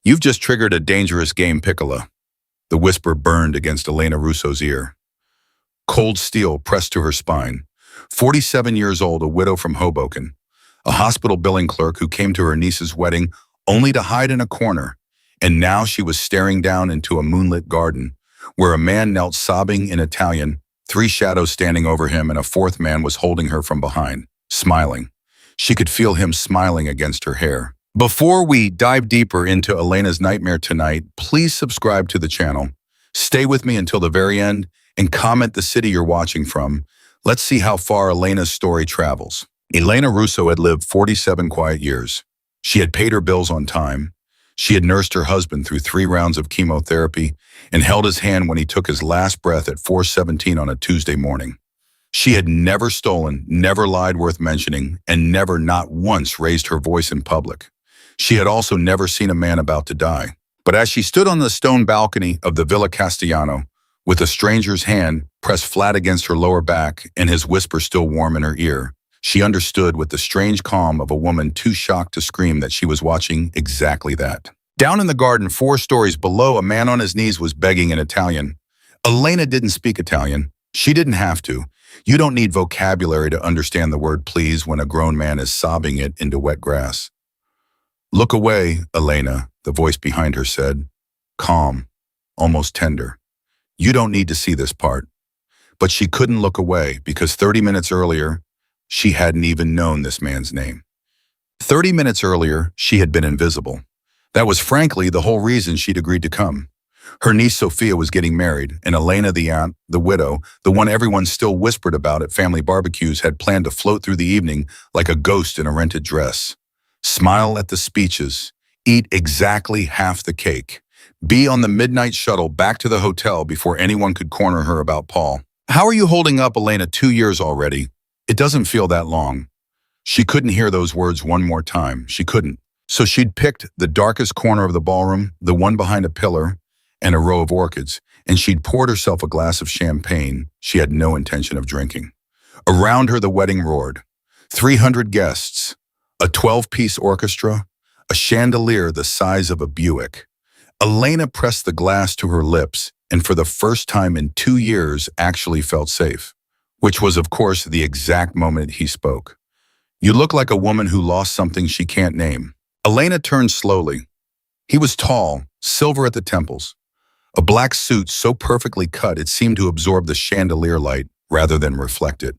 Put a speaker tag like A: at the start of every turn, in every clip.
A: You've just triggered a dangerous game, Piccola. The whisper burned against Elena Russo's ear. Cold steel pressed to her spine. 47 years old, a widow from Hoboken. A hospital billing clerk who came to her niece's wedding only to hide in a corner. And now she was staring down into a moonlit garden, where a man knelt sobbing in Italian, three shadows standing over him, and a fourth man was holding her from behind, smiling. She could feel him smiling against her hair. Before we dive deeper into Elena's nightmare tonight, please subscribe to the channel. Stay with me until the very end and comment the city you're watching from. Let's see how far Elena's story travels. Elena Russo had lived 47 quiet years. She had paid her bills on time. She had nursed her husband through 3 rounds of chemotherapy and held his hand when he took his last breath at 4:17 on a Tuesday morning. She had never stolen, never lied worth mentioning, and never not once raised her voice in public. She had also never seen a man about to die. But as she stood on the stone balcony of the Villa Castellano, with a stranger's hand pressed flat against her lower back and his whisper still warm in her ear, she understood with the strange calm of a woman too shocked to scream that she was watching exactly that. Down in the garden, 4 stories below, a man on his knees was begging in Italian. Elena didn't speak Italian. She didn't have to. You don't need vocabulary to understand the word please when a grown man is sobbing it into wet grass. Look away, Elena, the voice behind her said, calm, almost tender. You don't need to see this part. But she couldn't look away because 30 minutes earlier, she hadn't even known this man's name. 30 minutes earlier, she had been invisible. That was frankly the whole reason she'd agreed to come. Her niece Sophia was getting married, and Elena, the aunt, the widow, the one everyone still whispered about at family barbecues, had planned to float through the evening like a ghost in a rented dress. Smile at the speeches, eat exactly half the cake, be on the midnight shuttle back to the hotel before anyone could corner her about Paul. How are you holding up, Elena? 2 years already. It doesn't feel that long. She couldn't hear those words one more time. She couldn't. So she'd picked the darkest corner of the ballroom, the one behind a pillar and a row of orchids, and she'd poured herself a glass of champagne she had no intention of drinking. Around her, the wedding roared. 300 guests, a 12-piece orchestra, a chandelier the size of a Buick. Elena pressed the glass to her lips and for the first time in 2 years actually felt safe, which was, of course, the exact moment he spoke. You look like a woman who lost something she can't name. Elena turned slowly. He was tall, silver at the temples. A black suit so perfectly cut it seemed to absorb the chandelier light rather than reflect it.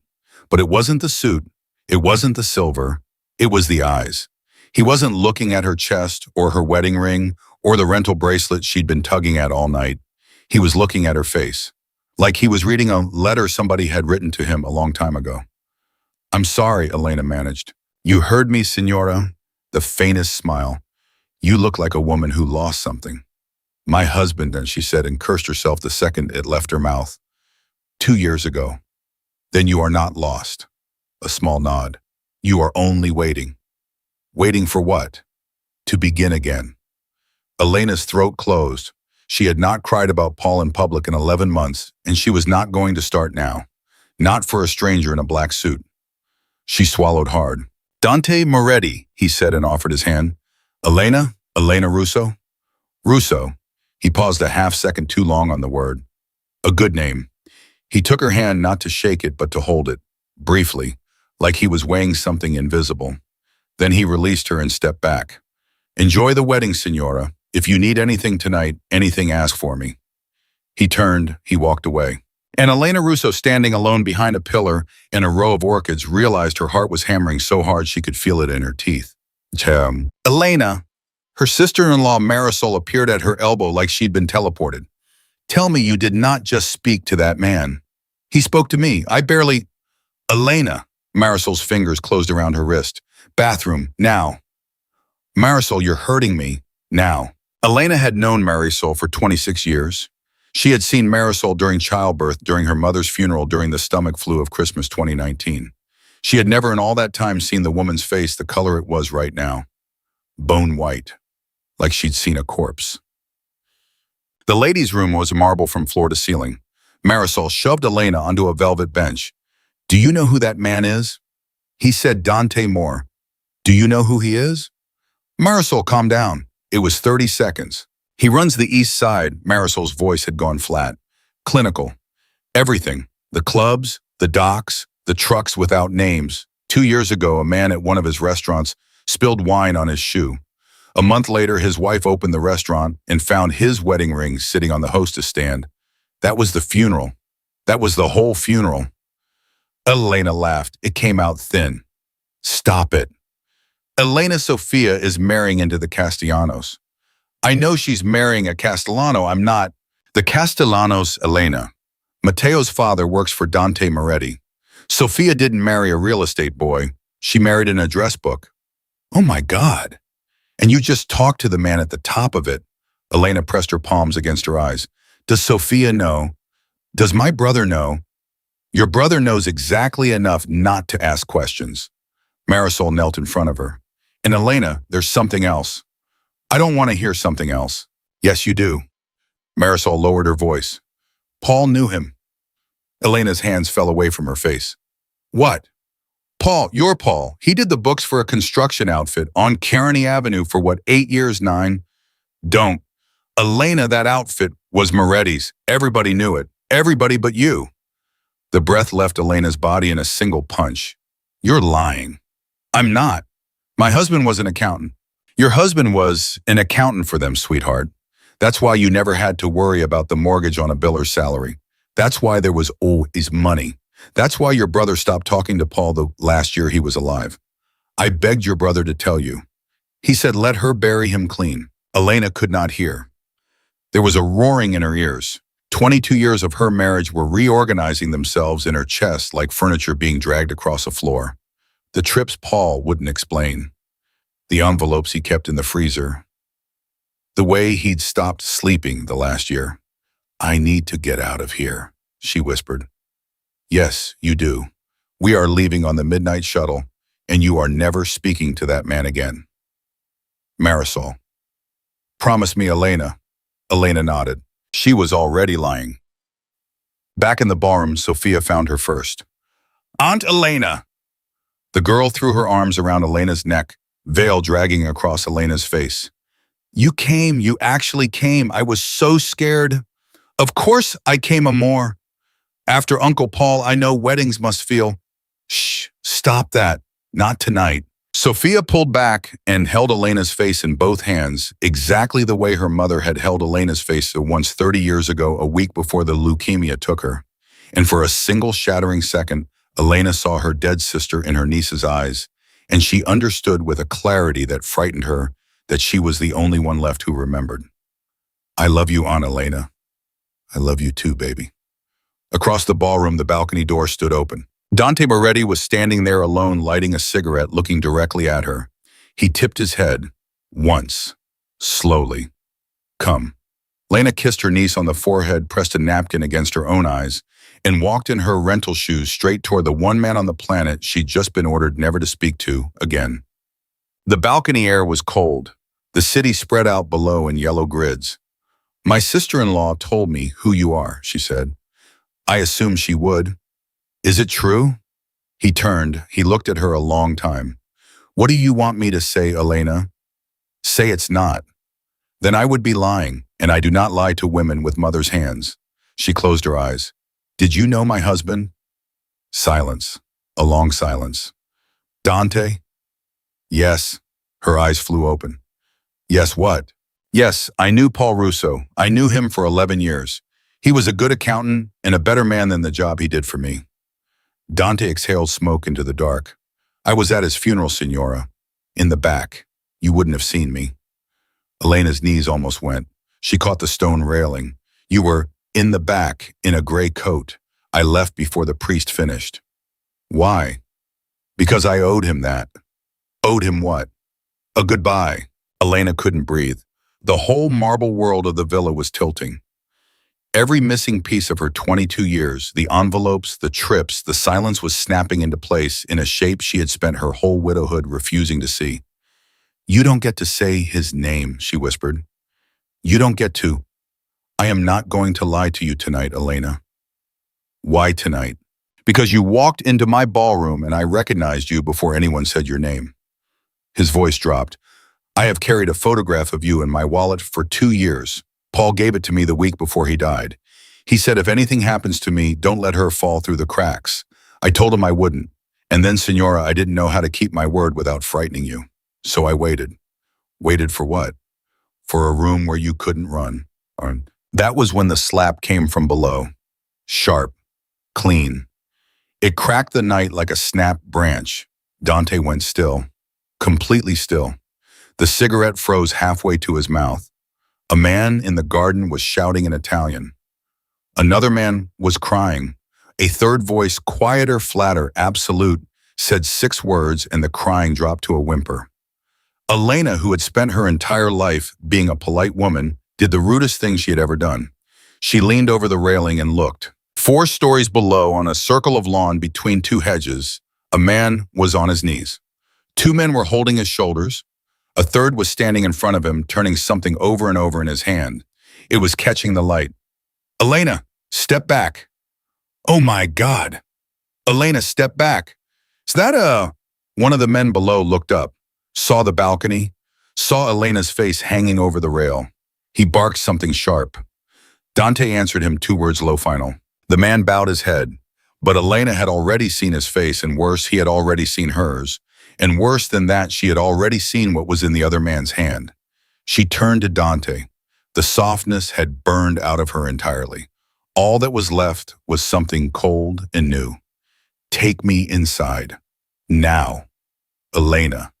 A: But it wasn't the suit, it wasn't the silver, it was the eyes. He wasn't looking at her chest or her wedding ring or the rental bracelet she'd been tugging at all night. He was looking at her face, like he was reading a letter somebody had written to him a long time ago. I'm sorry, Elena managed. You heard me, Signora. The faintest smile. You look like a woman who lost something. My husband, and she said and cursed herself the second it left her mouth. 2 years ago. Then you are not lost. A small nod. You are only waiting. Waiting for what? To begin again. Elena's throat closed. She had not cried about Paul in public in 11 months, and she was not going to start now. Not for a stranger in a black suit. She swallowed hard. Dante Moretti, he said and offered his hand. Elena Russo? Russo. He paused a half-second too long on the word. A good name. He took her hand not to shake it but to hold it, briefly, like he was weighing something invisible. Then he released her and stepped back. Enjoy the wedding, Signora. If you need anything tonight, anything, ask for me. He turned, he walked away. And Elena Russo, standing alone behind a pillar in a row of orchids, realized her heart was hammering so hard she could feel it in her teeth. Elena, her sister-in-law Marisol appeared at her elbow like she'd been teleported. Tell me you did not just speak to that man. He spoke to me. I barely... Elena. Marisol's fingers closed around her wrist. Bathroom, now. Marisol, you're hurting me. Now. Elena had known Marisol for 26 years. She had seen Marisol during childbirth, during her mother's funeral, during the stomach flu of Christmas 2019. She had never in all that time seen the woman's face the color it was right now. Bone white, like she'd seen a corpse. The ladies' room was marble from floor to ceiling. Marisol shoved Elena onto a velvet bench. Do you know who that man is? He said Dante Moore. Do you know who he is? Marisol, calm down. It was 30 seconds. He runs the east side. Marisol's voice had gone flat. Clinical. Everything. The clubs, the docks, the trucks without names. 2 years ago, a man at one of his restaurants spilled wine on his shoe. A month later, his wife opened the restaurant and found his wedding ring sitting on the hostess stand. That was the funeral. That was the whole funeral. Elena laughed. It came out thin. Stop it. Elena Sophia is marrying into the Castellanos. I know she's marrying a Castellano. I'm not. The Castellanos, Elena. Matteo's father works for Dante Moretti. Sophia didn't marry a real estate boy. She married an address book. Oh my God. And you just talked to the man at the top of it. Elena pressed her palms against her eyes. Does Sophia know? Does my brother know? Your brother knows exactly enough not to ask questions. Marisol knelt in front of her. And Elena, there's something else. I don't want to hear something else. Yes, you do. Marisol lowered her voice. Paul knew him. Elena's hands fell away from her face. What? Paul, your Paul. He did the books for a construction outfit on Carney Avenue for what, 8 years, 9? Don't. Elena, that outfit was Moretti's. Everybody knew it. Everybody but you. The breath left Elena's body in a single punch. You're lying. I'm not. My husband was an accountant. Your husband was an accountant for them, sweetheart. That's why you never had to worry about the mortgage on a biller's salary. That's why there was always money. That's why your brother stopped talking to Paul the last year he was alive. I begged your brother to tell you. He said let her bury him clean. Elena could not hear. There was a roaring in her ears. 22 years of her marriage were reorganizing themselves in her chest like furniture being dragged across a floor. The trips Paul wouldn't explain. The envelopes he kept in the freezer. The way he'd stopped sleeping the last year. I need to get out of here, she whispered. Yes, you do. We are leaving on the midnight shuttle, and you are never speaking to that man again. Marisol. Promise me, Elena. Elena nodded. She was already lying. Back in the ballroom, Sophia found her first. Aunt Elena! The girl threw her arms around Elena's neck, veil dragging across Elena's face. You came, you actually came. I was so scared. Of course I came, amor. After Uncle Paul, I know weddings must feel. Shh, stop that. Not tonight. Sophia pulled back and held Elena's face in both hands, exactly the way her mother had held Elena's face once 30 years ago, a week before the leukemia took her. And for a single shattering second, Elena saw her dead sister in her niece's eyes, and she understood with a clarity that frightened her that she was the only one left who remembered. I love you, Aunt Elena. I love you too, baby. Across the ballroom, the balcony door stood open. Dante Moretti was standing there alone, lighting a cigarette, looking directly at her. He tipped his head, once, slowly. Come. Lena kissed her niece on the forehead, pressed a napkin against her own eyes, and walked in her rental shoes straight toward the one man on the planet she'd just been ordered never to speak to again. The balcony air was cold. The city spread out below in yellow grids. My sister-in-law told me who you are, she said. I assumed she would. Is it true? He turned. He looked at her a long time. What do you want me to say, Elena? Say it's not. Then I would be lying, and I do not lie to women with mother's hands. She closed her eyes. Did you know my husband? Silence. A long silence. Dante? Yes. Her eyes flew open. Yes, what? Yes, I knew Paul Russo. I knew him for 11 years. He was a good accountant and a better man than the job he did for me. Dante exhaled smoke into the dark. I was at his funeral, Signora. In the back. You wouldn't have seen me. Elena's knees almost went. She caught the stone railing. You were in the back, in a gray coat. I left before the priest finished. Why? Because I owed him that. Owed him what? A goodbye. Elena couldn't breathe. The whole marble world of the villa was tilting. Every missing piece of her 22 years, the envelopes, the trips, the silence was snapping into place in a shape she had spent her whole widowhood refusing to see. You don't get to say his name, she whispered. You don't get to. I am not going to lie to you tonight, Elena. Why tonight? Because you walked into my ballroom and I recognized you before anyone said your name. His voice dropped. I have carried a photograph of you in my wallet for 2 years. Paul gave it to me the week before he died. He said if anything happens to me, don't let her fall through the cracks. I told him I wouldn't. And then, Senora, I didn't know how to keep my word without frightening you. So I waited. Waited for what? For a room where you couldn't run. That was when the slap came from below. Sharp. Clean. It cracked the night like a snapped branch. Dante went still. Completely still. The cigarette froze halfway to his mouth. A man in the garden was shouting in Italian. Another man was crying. A third voice, quieter, flatter, absolute, said 6 words and the crying dropped to a whimper. Elena, who had spent her entire life being a polite woman, did the rudest thing she had ever done. She leaned over the railing and looked. 4 stories below, on a circle of lawn between 2 hedges, a man was on his knees. 2 men were holding his shoulders. A third was standing in front of him, turning something over and over in his hand. It was catching the light. Elena, step back. Oh my God. Elena, step back. Is that One of the men below looked up, saw the balcony, saw Elena's face hanging over the rail. He barked something sharp. Dante answered him 2 words low final. The man bowed his head, but Elena had already seen his face, and worse, he had already seen hers. And worse than that, she had already seen what was in the other man's hand. She turned to Dante. The softness had burned out of her entirely. All that was left was something cold and new. Take me inside. Now. Elena.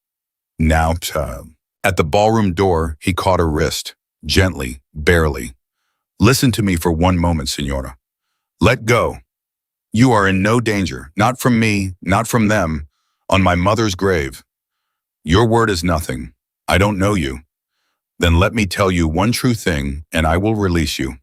A: Now, child. At the ballroom door, he caught her wrist. Gently, barely. Listen to me for 1 moment, Senora. Let go. You are in no danger, not from me, not from them. On my mother's grave. Your word is nothing. I don't know you. Then let me tell you one true thing, and I will release you.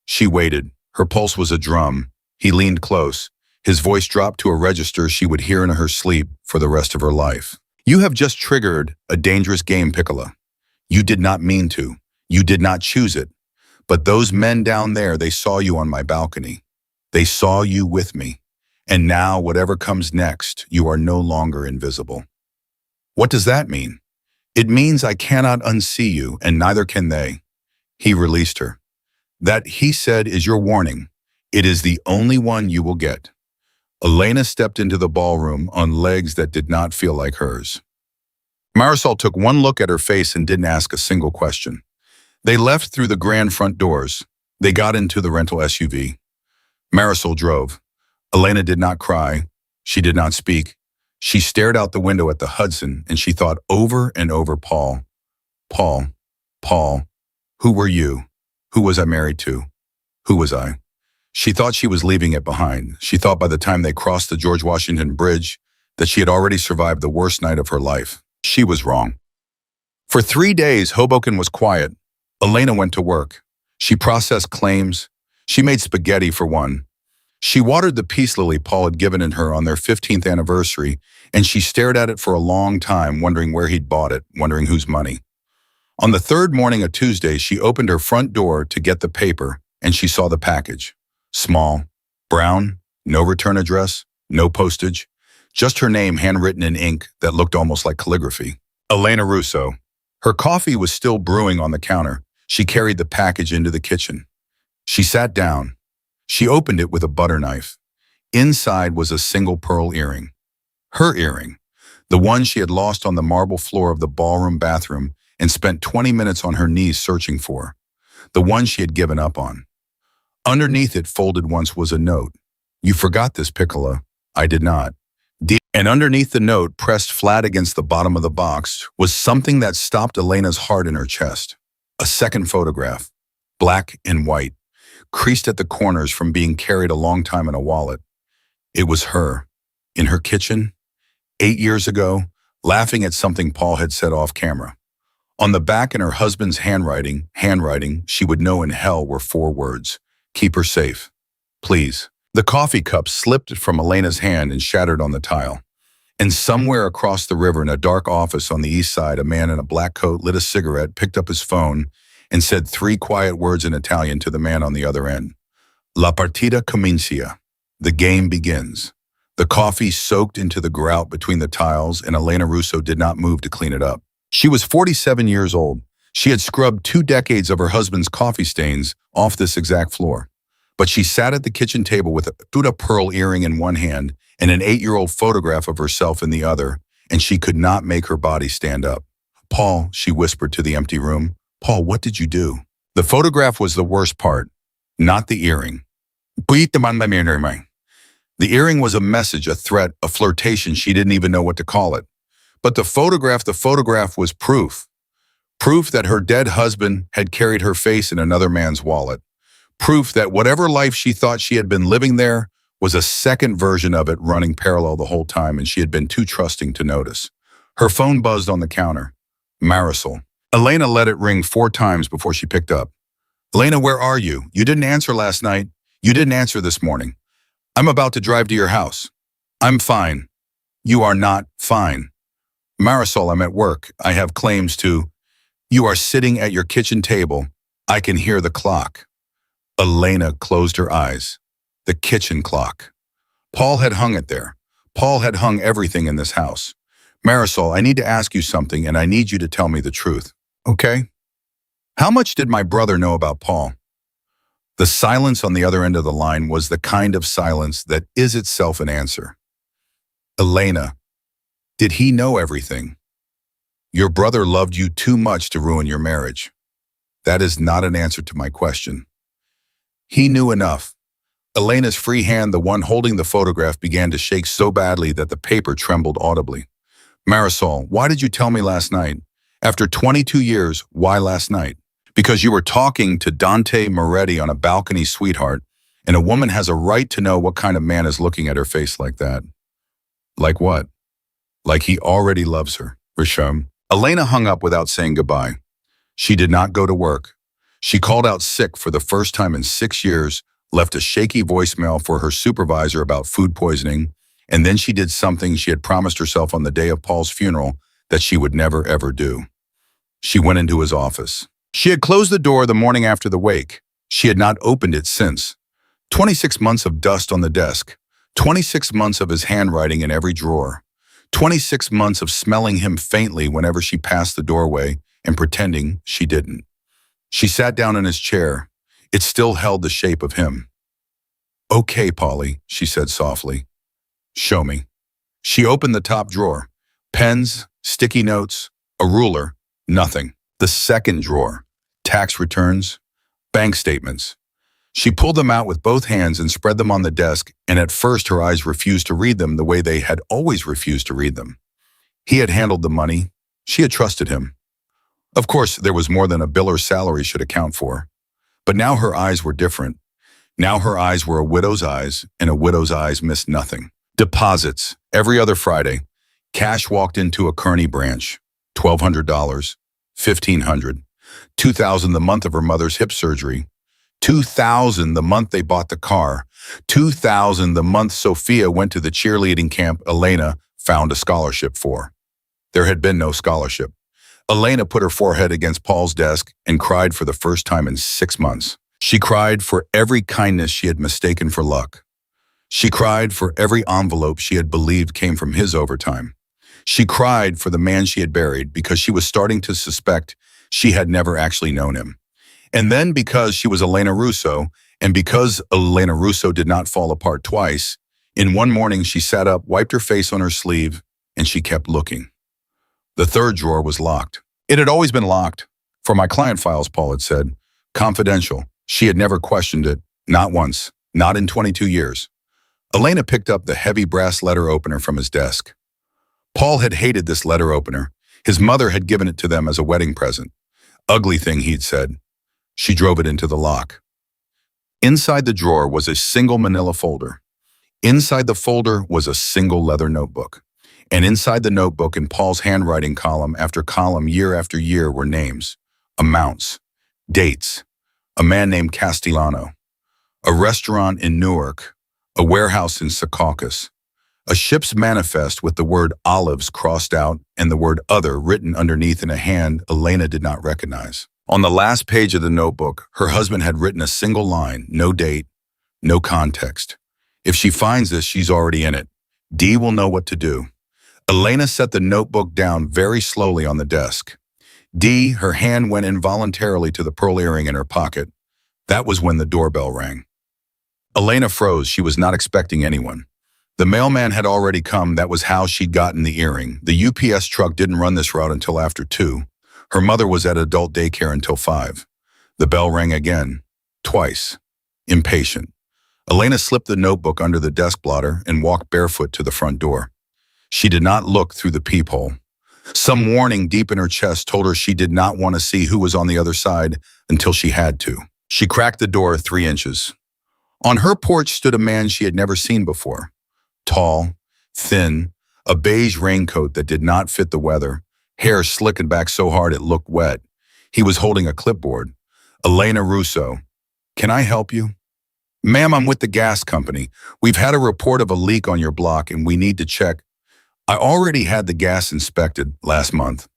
A: She waited. Her pulse was a drum. He leaned close. His voice dropped to a register she would hear in her sleep for the rest of her life. You have just triggered a dangerous game, Piccola. You did not mean to. You did not choose it. But those men down there, they saw you on my balcony. They saw you with me. And now, whatever comes next, you are no longer invisible. What does that mean? It means I cannot unsee you, and neither can they. He released her. That, he said, is your warning. It is the only one you will get. Elena stepped into the ballroom on legs that did not feel like hers. Marisol took one look at her face and didn't ask a single question. They left through the grand front doors. They got into the rental SUV. Marisol drove. Elena did not cry. She did not speak. She stared out the window at the Hudson, and she thought over and over, Paul. Paul. Paul. Who were you? Who was I married to? Who was I? She thought she was leaving it behind. She thought by the time they crossed the George Washington Bridge that she had already survived the worst night of her life. She was wrong. For 3 days, Hoboken was quiet. Elena went to work. She processed claims. She made spaghetti for one. She watered the peace lily Paul had given in her on their 15th anniversary, and she stared at it for a long time, wondering where he'd bought it, wondering whose money. On the 3rd morning of Tuesday, she opened her front door to get the paper, and she saw the package. Small, brown, no return address, no postage, just her name handwritten in ink that looked almost like calligraphy. Elena Russo. Her coffee was still brewing on the counter. She carried the package into the kitchen. She sat down. She opened it with a butter knife. Inside was a single pearl earring. Her earring, the one she had lost on the marble floor of the ballroom bathroom and spent 20 minutes on her knees searching for. The one she had given up on. Underneath it, folded once, was a note. You forgot this, Piccola. I did not. And underneath the note, pressed flat against the bottom of the box, was something that stopped Elena's heart in her chest. A second photograph, black and white, creased at the corners from being carried a long time in a wallet. It was her, in her kitchen, 8 years ago, laughing at something Paul had said off camera. On the back, in her husband's handwriting she would know in hell, were 4 words. Keep her safe. Please. The coffee cup slipped from Elena's hand and shattered on the tile. And somewhere across the river in a dark office on the east side, a man in a black coat lit a cigarette, picked up his phone, and said 3 quiet words in Italian to the man on the other end. La partita comincia. The game begins. The coffee soaked into the grout between the tiles, and Elena Russo did not move to clean it up. She was 47 years old. She had scrubbed 2 decades of her husband's coffee stains off this exact floor. But she sat at the kitchen table with a Buddha pearl earring in one hand and an 8-year-old photograph of herself in the other, and she could not make her body stand up. "Paul," she whispered to the empty room. "Paul, what did you do?" The photograph was the worst part, not the earring. The earring was a message, a threat, a flirtation. She didn't even know what to call it. But the photograph was proof. Proof that her dead husband had carried her face in another man's wallet. Proof that whatever life she thought she had been living there was a second version of it running parallel the whole time, and she had been too trusting to notice. Her phone buzzed on the counter. Marisol. Elena let it ring 4 times before she picked up. "Elena, where are you? You didn't answer last night. You didn't answer this morning. I'm about to drive to your house." "I'm fine." "You are not fine." "Marisol, I'm at work. I have claims to." "You are sitting at your kitchen table. I can hear the clock." Elena closed her eyes. The kitchen clock. Paul had hung it there. Paul had hung everything in this house. "Marisol, I need to ask you something, and I need you to tell me the truth. Okay? How much did my brother know about Paul?" The silence on the other end of the line was the kind of silence that is itself an answer. "Elena, did he know everything? Your brother loved you too much to ruin your marriage. That is not an answer to my question." "He knew enough." Elena's free hand, the one holding the photograph, began to shake so badly that the paper trembled audibly. "Marisol, why did you tell me last night? After 22 years, why last night?" "Because you were talking to Dante Moretti on a balcony, sweetheart, and a woman has a right to know what kind of man is looking at her face like that." "Like what?" "Like he already loves her." Risham. Elena hung up without saying goodbye. She did not go to work. She called out sick for the first time in 6 years, left a shaky voicemail for her supervisor about food poisoning, and then she did something she had promised herself on the day of Paul's funeral that she would never ever do. She went into his office. She had closed the door the morning after the wake. She had not opened it since. 26 months of dust on the desk. 26 months of his handwriting in every drawer. 26 months of smelling him faintly whenever she passed the doorway and pretending she didn't. She sat down in his chair. It still held the shape of him. "Okay, Polly," she said softly. "Show me." She opened the top drawer. Pens, sticky notes, a ruler, nothing. The second drawer, tax returns, bank statements. She pulled them out with both hands and spread them on the desk, and at first her eyes refused to read them the way they had always refused to read them. He had handled the money. She had trusted him. Of course, there was more than a biller's salary should account for. But now her eyes were different. Now her eyes were a widow's eyes, and a widow's eyes missed nothing. Deposits, every other Friday. Cash walked into a Kearney branch. $1,200, $1,500, $2,000 the month of her mother's hip surgery, $2,000 the month they bought the car, $2,000 the month Sophia went to the cheerleading camp Elena found a scholarship for. There had been no scholarship. Elena put her forehead against Paul's desk and cried for the first time in 6 months. She cried for every kindness she had mistaken for luck. She cried for every envelope she had believed came from his overtime. She cried for the man she had buried because she was starting to suspect she had never actually known him. And then because she was Elena Russo, and because Elena Russo did not fall apart twice, in one morning she sat up, wiped her face on her sleeve, and she kept looking. The third drawer was locked. It had always been locked. "For my client files," Paul had said. "Confidential." She had never questioned it, not once, not in 22 years. Elena picked up the heavy brass letter opener from his desk. Paul had hated this letter opener. His mother had given it to them as a wedding present. "Ugly thing," he'd said. She drove it into the lock. Inside the drawer was a single manila folder. Inside the folder was a single leather notebook. And inside the notebook, in Paul's handwriting, column after column, year after year, were names, amounts, dates, a man named Castellano, a restaurant in Newark, a warehouse in Secaucus, a ship's manifest with the word olives crossed out and the word other written underneath in a hand Elena did not recognize. On the last page of the notebook, her husband had written a single line, no date, no context. "If she finds this, she's already in it. Dee will know what to do." Elena set the notebook down very slowly on the desk. Her hand went involuntarily to the pearl earring in her pocket. That was when the doorbell rang. Elena froze. She was not expecting anyone. The mailman had already come. That was how she'd gotten the earring. The UPS truck didn't run this route until after 2. Her mother was at adult daycare until 5. The bell rang again. Twice. Impatient. Elena slipped the notebook under the desk blotter and walked barefoot to the front door. She did not look through the peephole. Some warning deep in her chest told her she did not want to see who was on the other side until she had to. She cracked the door 3 inches. On her porch stood a man she had never seen before. Tall, thin, a beige raincoat that did not fit the weather, hair slickened back so hard it looked wet. He was holding a clipboard. Elena Russo. Can I help you? Ma'am, I'm with the gas company. We've had a report of a leak on your block and we need to check. I already had the gas inspected last month.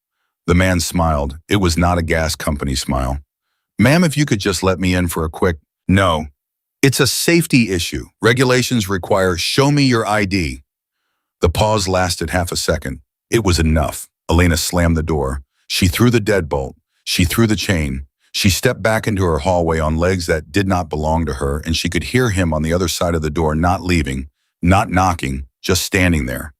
A: The man smiled. It was not a gas company smile. Ma'am, if you could just let me in for a quick... No. It's a safety issue. Regulations require, show me your ID. The pause lasted half a second. It was enough. Elena slammed the door. She threw the deadbolt. She threw the chain. She stepped back into her hallway on legs that did not belong to her, and she could hear him on the other side of the door, not leaving, not knocking, just standing there,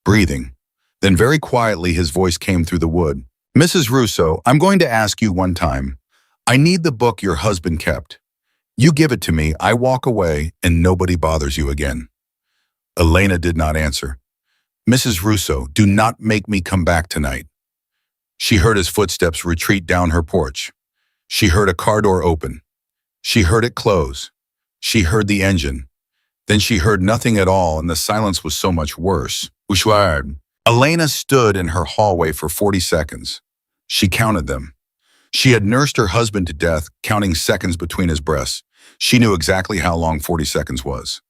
A: breathing. Then very quietly his voice came through the wood. Mrs. Russo, I'm going to ask you one time. I need the book your husband kept. You give it to me, I walk away, and nobody bothers you again. Elena did not answer. Mrs. Russo, do not make me come back tonight. She heard his footsteps retreat down her porch. She heard a car door open. She heard it close. She heard the engine. Then she heard nothing at all, and the silence was so much worse. Ushward. Elena stood in her hallway for 40 seconds. She counted them. She had nursed her husband to death, counting seconds between his breaths. She knew exactly how long 40 seconds was.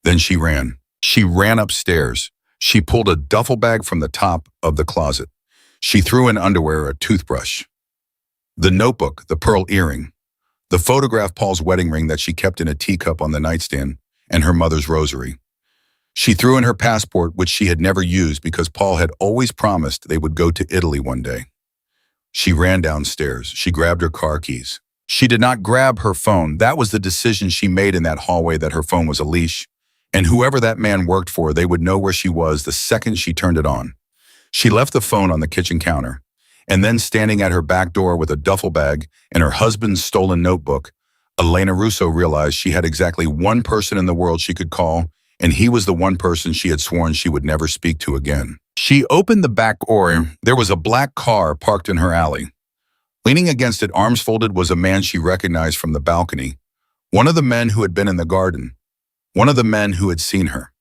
A: Then she ran. She ran upstairs. She pulled a duffel bag from the top of the closet. She threw in underwear, a toothbrush, the notebook, the pearl earring, the photograph Paul's wedding ring that she kept in a teacup on the nightstand, and her mother's rosary. She threw in her passport, which she had never used because Paul had always promised they would go to Italy one day. She ran downstairs. She grabbed her car keys. She did not grab her phone. That was the decision she made in that hallway, that her phone was a leash. And whoever that man worked for, they would know where she was the second she turned it on. She left the phone on the kitchen counter. And then standing at her back door with a duffel bag and her husband's stolen notebook, Elena Russo realized she had exactly one person in the world she could call, and he was the one person she had sworn she would never speak to again. She opened the back door. There was a black car parked in her alley. Leaning against it, arms folded, was a man she recognized from the balcony. One of the men who had been in the garden. One of the men who had seen her.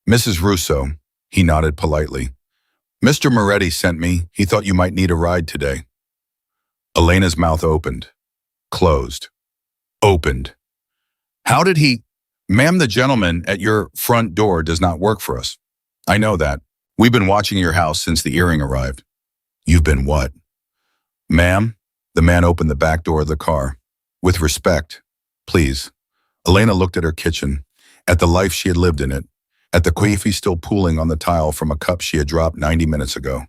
A: Mrs. Russo, he nodded politely. Mr. Moretti sent me. He thought you might need a ride today. Elena's mouth opened. Closed. Opened. How did he... Ma'am, the gentleman at your front door does not work for us. I know that. We've been watching your house since the earring arrived. You've been what? Ma'am, the man opened the back door of the car. With respect, please. Elena looked at her kitchen, at the life she had lived in it, at the coffee still pooling on the tile from a cup she had dropped 90 minutes ago.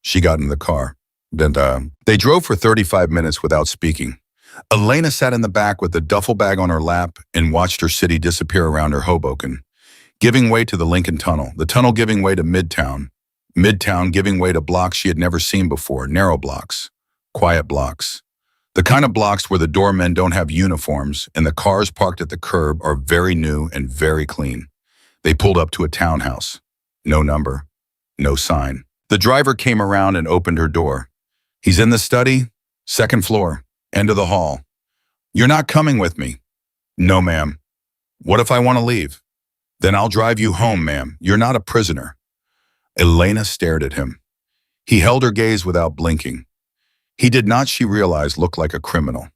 A: She got in the car. They drove for 35 minutes without speaking. Elena sat in the back with the duffel bag on her lap and watched her city disappear around her Hoboken, giving way to the Lincoln Tunnel, the tunnel giving way to Midtown, Midtown giving way to blocks she had never seen before, narrow blocks, quiet blocks. The kind of blocks where the doormen don't have uniforms and the cars parked at the curb are very new and very clean. They pulled up to a townhouse. No number, no sign. The driver came around and opened her door. He's in the study, 2nd floor, end of the hall. You're not coming with me. No, ma'am. What if I want to leave? Then I'll drive you home, ma'am. You're not a prisoner. Elena stared at him. He held her gaze without blinking. He did not, she realized, look like a criminal.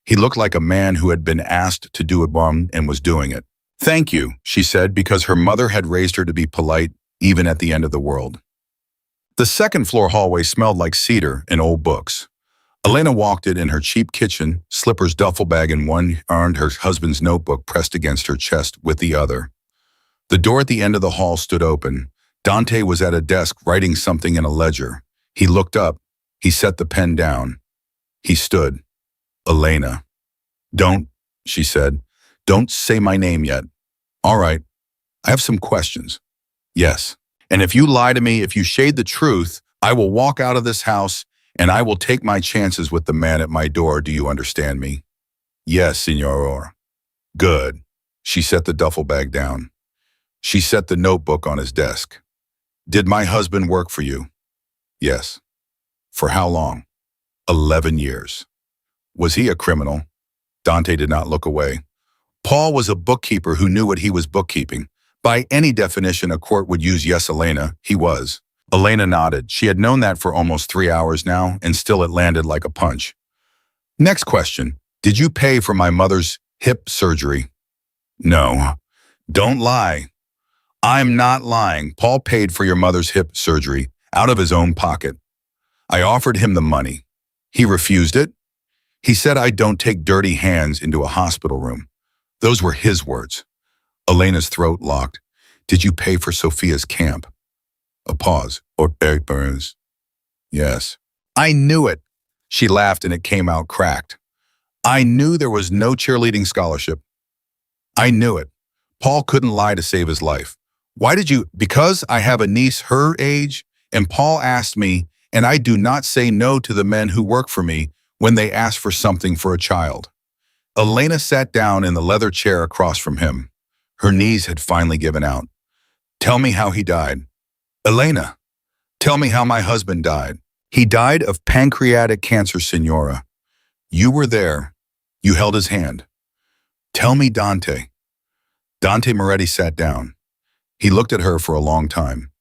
A: He looked like a man who had been asked to do a bomb and was doing it. Thank you, she said, because her mother had raised her to be polite, even at the end of the world. The 2nd floor hallway smelled like cedar and old books. Elena walked it in her cheap kitchen, slippers, duffel bag in one hand, her husband's notebook pressed against her chest with the other. The door at the end of the hall stood open. Dante was at a desk writing something in a ledger. He looked up. He set the pen down. He stood. Elena. Don't, she said. Don't say my name yet. All right. I have some questions. Yes. And if you lie to me, if you shade the truth, I will walk out of this house and I will take my chances with the man at my door. Do you understand me? Yes, Signor. Good. She set the duffel bag down. She set the notebook on his desk. Did my husband work for you? Yes. For how long? 11 years. Was he a criminal? Dante did not look away. Paul was a bookkeeper who knew what he was bookkeeping. By any definition, a court would use yes, Elena. He was. Elena nodded. She had known that for almost 3 hours now, and still it landed like a punch. Next question. Did you pay for my mother's hip surgery? No. Don't lie. I'm not lying. Paul paid for your mother's hip surgery out of his own pocket. I offered him the money. He refused it. He said I don't take dirty hands into a hospital room. Those were his words. Elena's throat locked. Did you pay for Sophia's camp? A pause. Yes. I knew it. She laughed and it came out cracked. I knew there was no cheerleading scholarship. I knew it. Paul couldn't lie to save his life. Why did you? Because I have a niece her age, and Paul asked me, and I do not say no to the men who work for me when they ask for something for a child. Elena sat down in the leather chair across from him. Her knees had finally given out. Tell me how he died. Elena, tell me how my husband died. He died of pancreatic cancer, Signora. You were there. You held his hand. Tell me, Dante. Dante Moretti sat down. He looked at her for a long time.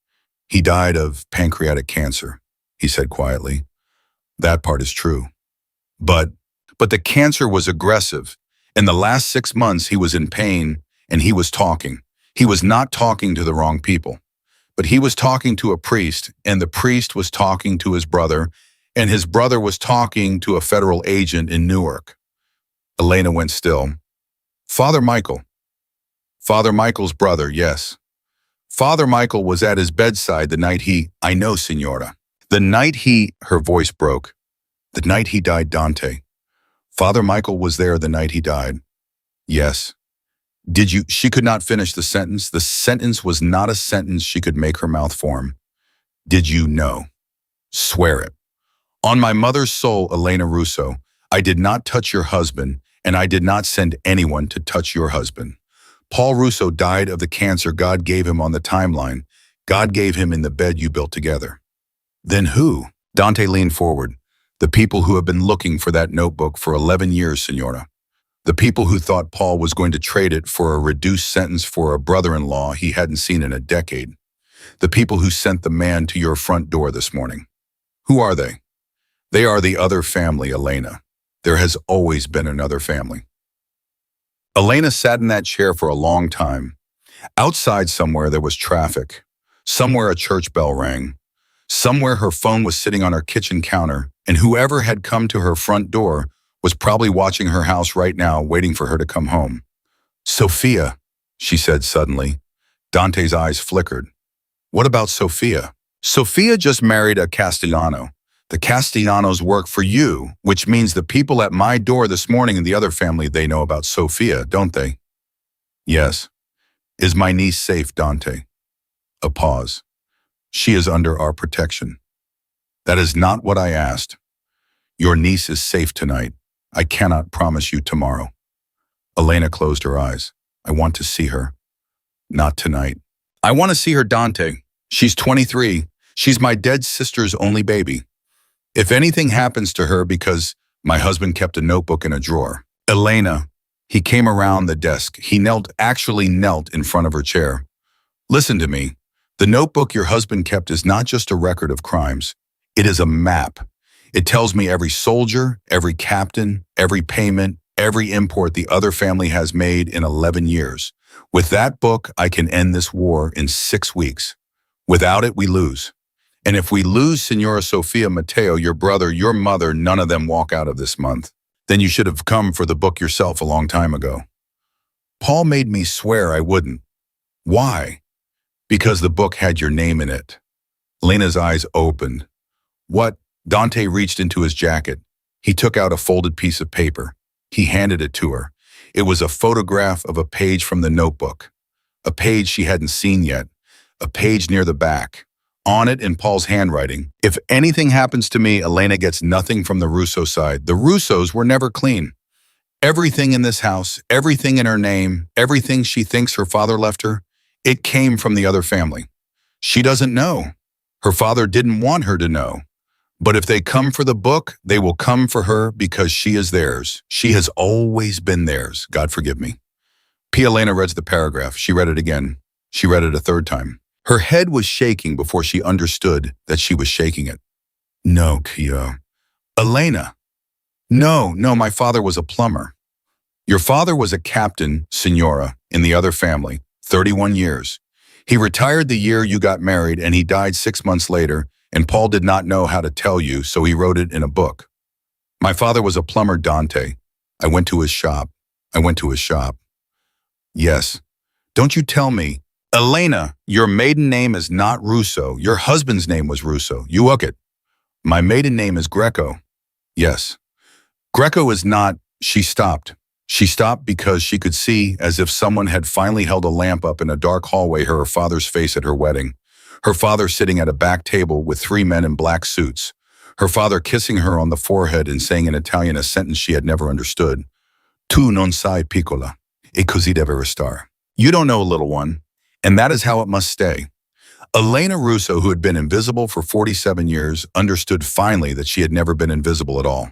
A: He died of pancreatic cancer, he said quietly. That part is true. But the cancer was aggressive. In the last 6 months, he was in pain and he was talking. He was not talking to the wrong people, but he was talking to a priest, and the priest was talking to his brother, and his brother was talking to a federal agent in Newark. Elena went still. Father Michael. Father Michael's brother, yes. Father Michael was at his bedside the night I know, Signora. The night her voice broke. The night he died, Dante. Father Michael was there the night he died. Yes. Did you? She could not finish the sentence. The sentence was not a sentence she could make her mouth form. Did you know? Swear it. On my mother's soul, Elena Russo, I did not touch your husband, and I did not send anyone to touch your husband. Paul Russo died of the cancer God gave him on the timeline. God gave him in the bed you built together. Then who? Dante leaned forward. The people who have been looking for that notebook for 11 years, Signora. The people who thought Paul was going to trade it for a reduced sentence for a brother-in-law he hadn't seen in a decade. The people who sent the man to your front door this morning. Who are they? They are the other family, Elena. There has always been another family. Elena sat in that chair for a long time. Outside somewhere there was traffic. Somewhere a church bell rang. Somewhere her phone was sitting on her kitchen counter, and whoever had come to her front door was probably watching her house right now, waiting for her to come home. Sophia, she said suddenly. Dante's eyes flickered. What about Sophia? Sophia just married a Castellano. The Castellanos work for you, which means the people at my door this morning and the other family, they know about Sophia, don't they? Yes. Is my niece safe, Dante? A pause. She is under our protection. That is not what I asked. Your niece is safe tonight. I cannot promise you tomorrow. Elena closed her eyes. I want to see her. Not tonight. I want to see her, Dante. She's 23. She's my dead sister's only baby. If anything happens to her because my husband kept a notebook in a drawer. Elena, he came around the desk. He actually knelt in front of her chair. Listen to me. The notebook your husband kept is not just a record of crimes. It is a map. It tells me every soldier, every captain, every payment, every import the other family has made in 11 years. With that book, I can end this war in 6 weeks. Without it, we lose. And if we lose Signora Sophia Matteo, your brother, your mother, none of them walk out of this month. Then you should have come for the book yourself a long time ago. Paul made me swear I wouldn't. Why? Because the book had your name in it. Elena's eyes opened. What? Dante reached into his jacket. He took out a folded piece of paper. He handed it to her. It was a photograph of a page from the notebook. A page she hadn't seen yet. A page near the back. On it, in Paul's handwriting, "If anything happens to me, Elena gets nothing from the Russo side. The Russos were never clean. Everything in this house, everything in her name, everything she thinks her father left her, it came from the other family. She doesn't know. Her father didn't want her to know. But if they come for the book, they will come for her because she is theirs. She has always been theirs. God forgive me." Elena read the paragraph. She read it again. She read it a third time. Her head was shaking before she understood that she was shaking it. "No, Kyo. Elena. No, my father was a plumber." "Your father was a captain, Signora, in the other family, 31 years. He retired the year you got married and he died 6 months later, and Paul did not know how to tell you, so he wrote it in a book. My father was a plumber, Dante. I went to his shop. Yes. Don't you tell me. Elena, your maiden name is not Russo. Your husband's name was Russo. You look it. My maiden name is Greco. Yes. Greco is not. She stopped. She stopped because she could see, as if someone had finally held a lamp up in a dark hallway, her father's face at her wedding. Her father sitting at a back table with 3 men in black suits. Her father kissing her on the forehead and saying in Italian a sentence she had never understood. Tu non sai piccola, e così deve restare. You don't know, little one. And that is how it must stay. Elena Russo, who had been invisible for 47 years, understood finally that she had never been invisible at all.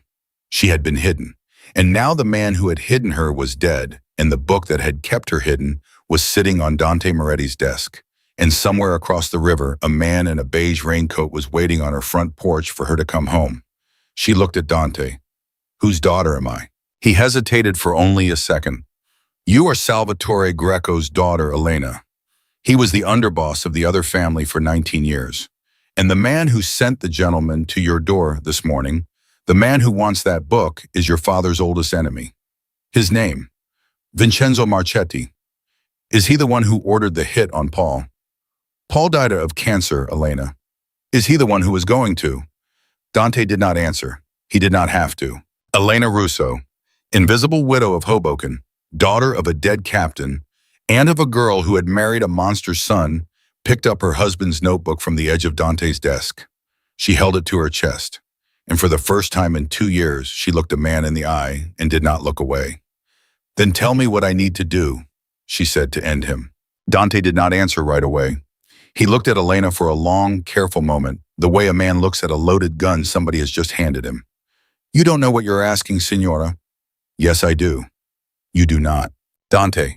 A: She had been hidden. And now the man who had hidden her was dead, and the book that had kept her hidden was sitting on Dante Moretti's desk. And somewhere across the river, a man in a beige raincoat was waiting on her front porch for her to come home. She looked at Dante. Whose daughter am I? He hesitated for only a second. You are Salvatore Greco's daughter, Elena. He was the underboss of the other family for 19 years. And the man who sent the gentleman to your door this morning, the man who wants that book, is your father's oldest enemy. His name, Vincenzo Marchetti. Is he the one who ordered the hit on Paul? Paul died of cancer, Elena. Is he the one who was going to? Dante did not answer. He did not have to. Elena Russo, invisible widow of Hoboken, daughter of a dead captain, and of a girl who had married a monster's son, picked up her husband's notebook from the edge of Dante's desk. She held it to her chest, and for the first time in 2 years, she looked a man in the eye and did not look away. Then tell me what I need to do, she said to end him. Dante did not answer right away. He looked at Elena for a long, careful moment, the way a man looks at a loaded gun somebody has just handed him. You don't know what you're asking, Signora. Yes, I do. You do not. Dante.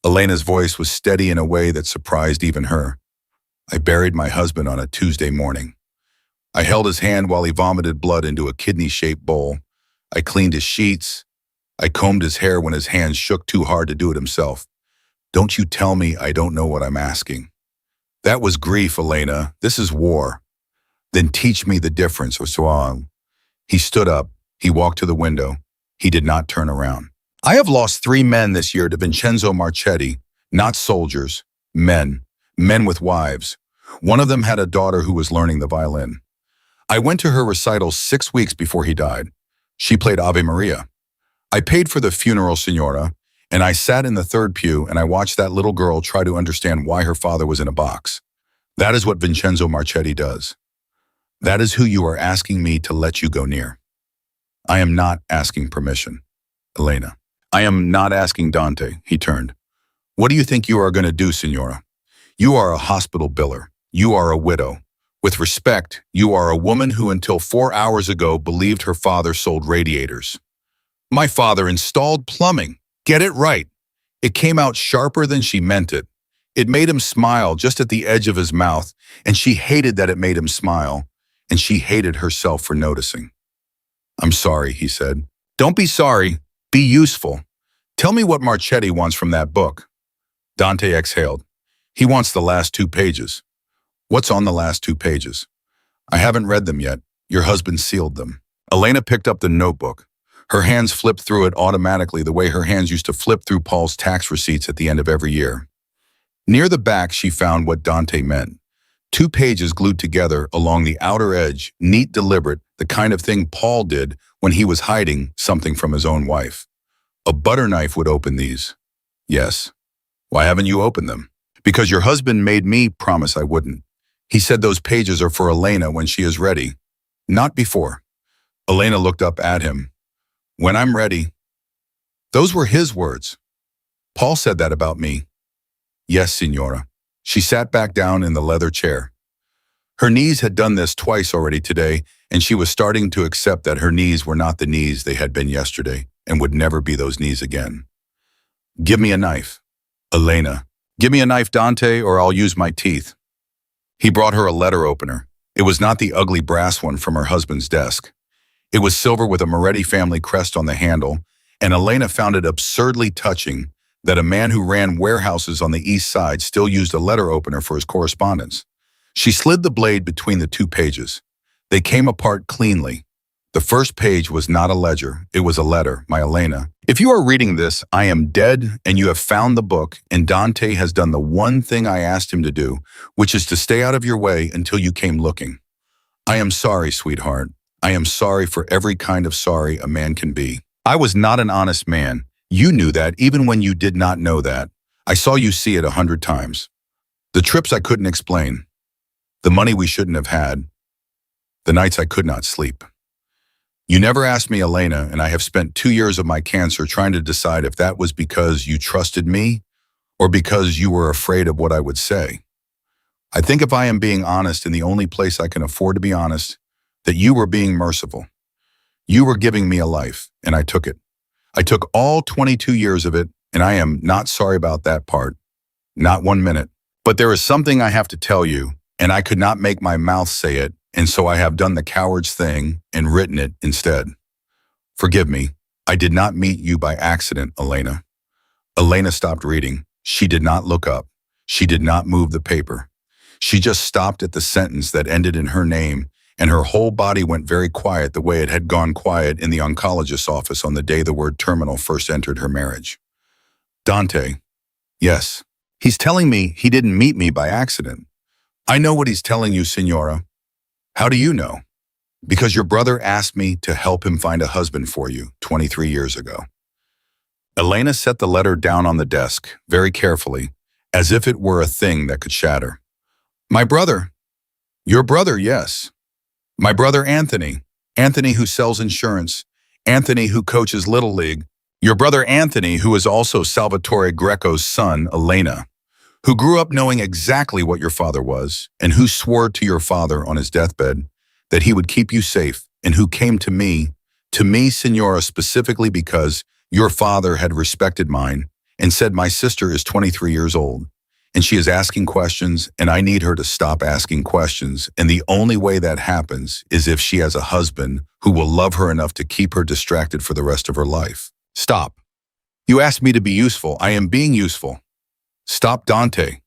A: Elena's voice was steady in a way that surprised even her. I buried my husband on a Tuesday morning. I held his hand while he vomited blood into a kidney-shaped bowl. I cleaned his sheets. I combed his hair when his hands shook too hard to do it himself. Don't you tell me I don't know what I'm asking. That was grief, Elena. This is war. Then teach me the difference, or so on. He stood up. He walked to the window. He did not turn around. I have lost 3 men this year to Vincenzo Marchetti, not soldiers, men with wives. One of them had a daughter who was learning the violin. I went to her recital 6 weeks before he died. She played Ave Maria. I paid for the funeral, Signora, and I sat in the 3rd pew and I watched that little girl try to understand why her father was in a box. That is what Vincenzo Marchetti does. That is who you are asking me to let you go near. I am not asking permission, Elena. I am not asking Dante, he turned. What do you think you are going to do, Signora? You are a hospital biller. You are a widow. With respect, you are a woman who until 4 hours ago believed her father sold radiators. My father installed plumbing. Get it right. It came out sharper than she meant it. It made him smile just at the edge of his mouth, and she hated that it made him smile, and she hated herself for noticing. I'm sorry, he said. Don't be sorry. Be useful. Tell me what Marchetti wants from that book. Dante exhaled. He wants the last 2 pages. What's on the last 2 pages? I haven't read them yet. Your husband sealed them. Elena picked up the notebook. Her hands flipped through it automatically the way her hands used to flip through Paul's tax receipts at the end of every year. Near the back, she found what Dante meant. 2 pages glued together along the outer edge, neat, deliberate, the kind of thing Paul did when he was hiding something from his own wife. A butter knife would open these. Yes. Why haven't you opened them? Because your husband made me promise I wouldn't. He said those pages are for Elena when she is ready. Not before. Elena looked up at him. When I'm ready. Those were his words. Paul said that about me. Yes, Signora. She sat back down in the leather chair. Her knees had done this twice already today, and she was starting to accept that her knees were not the knees they had been yesterday and would never be those knees again. Give me a knife. Elena. Give me a knife, Dante, or I'll use my teeth. He brought her a letter opener. It was not the ugly brass one from her husband's desk. It was silver with a Moretti family crest on the handle, and Elena found it absurdly touching that a man who ran warehouses on the east side still used a letter opener for his correspondence. She slid the blade between the 2 pages. They came apart cleanly. The first page was not a ledger, it was a letter, my Elena. If you are reading this, I am dead and you have found the book, and Dante has done the one thing I asked him to do, which is to stay out of your way until you came looking. I am sorry, sweetheart. I am sorry for every kind of sorry a man can be. I was not an honest man. You knew that even when you did not know that. I saw you see it 100 times. The trips I couldn't explain. The money we shouldn't have had. The nights I could not sleep. You never asked me, Elena, and I have spent 2 years of my cancer trying to decide if that was because you trusted me or because you were afraid of what I would say. I think if I am being honest in the only place I can afford to be honest, that you were being merciful. You were giving me a life, and I took it. I took all 22 years of it, and I am not sorry about that part. Not 1 minute. But there is something I have to tell you, and I could not make my mouth say it, and so I have done the coward's thing and written it instead. Forgive me. I did not meet you by accident, Elena. Elena stopped reading. She did not look up. She did not move the paper. She just stopped at the sentence that ended in her name, and her whole body went very quiet the way it had gone quiet in the oncologist's office on the day the word terminal first entered her marriage. Dante. Yes. He's telling me he didn't meet me by accident. I know what he's telling you, Signora. How do you know? Because your brother asked me to help him find a husband for you 23 years ago. Elena set the letter down on the desk, very carefully, as if it were a thing that could shatter. My brother. Your brother, yes. My brother Anthony. Anthony who sells insurance. Anthony who coaches Little League. Your brother Anthony who is also Salvatore Greco's son, Elena, who grew up knowing exactly what your father was, and who swore to your father on his deathbed that he would keep you safe, and who came to me, Signora, specifically because your father had respected mine and said my sister is 23 years old, and she is asking questions, and I need her to stop asking questions, and the only way that happens is if she has a husband who will love her enough to keep her distracted for the rest of her life. Stop. You asked me to be useful. I am being useful. Stop, Dante.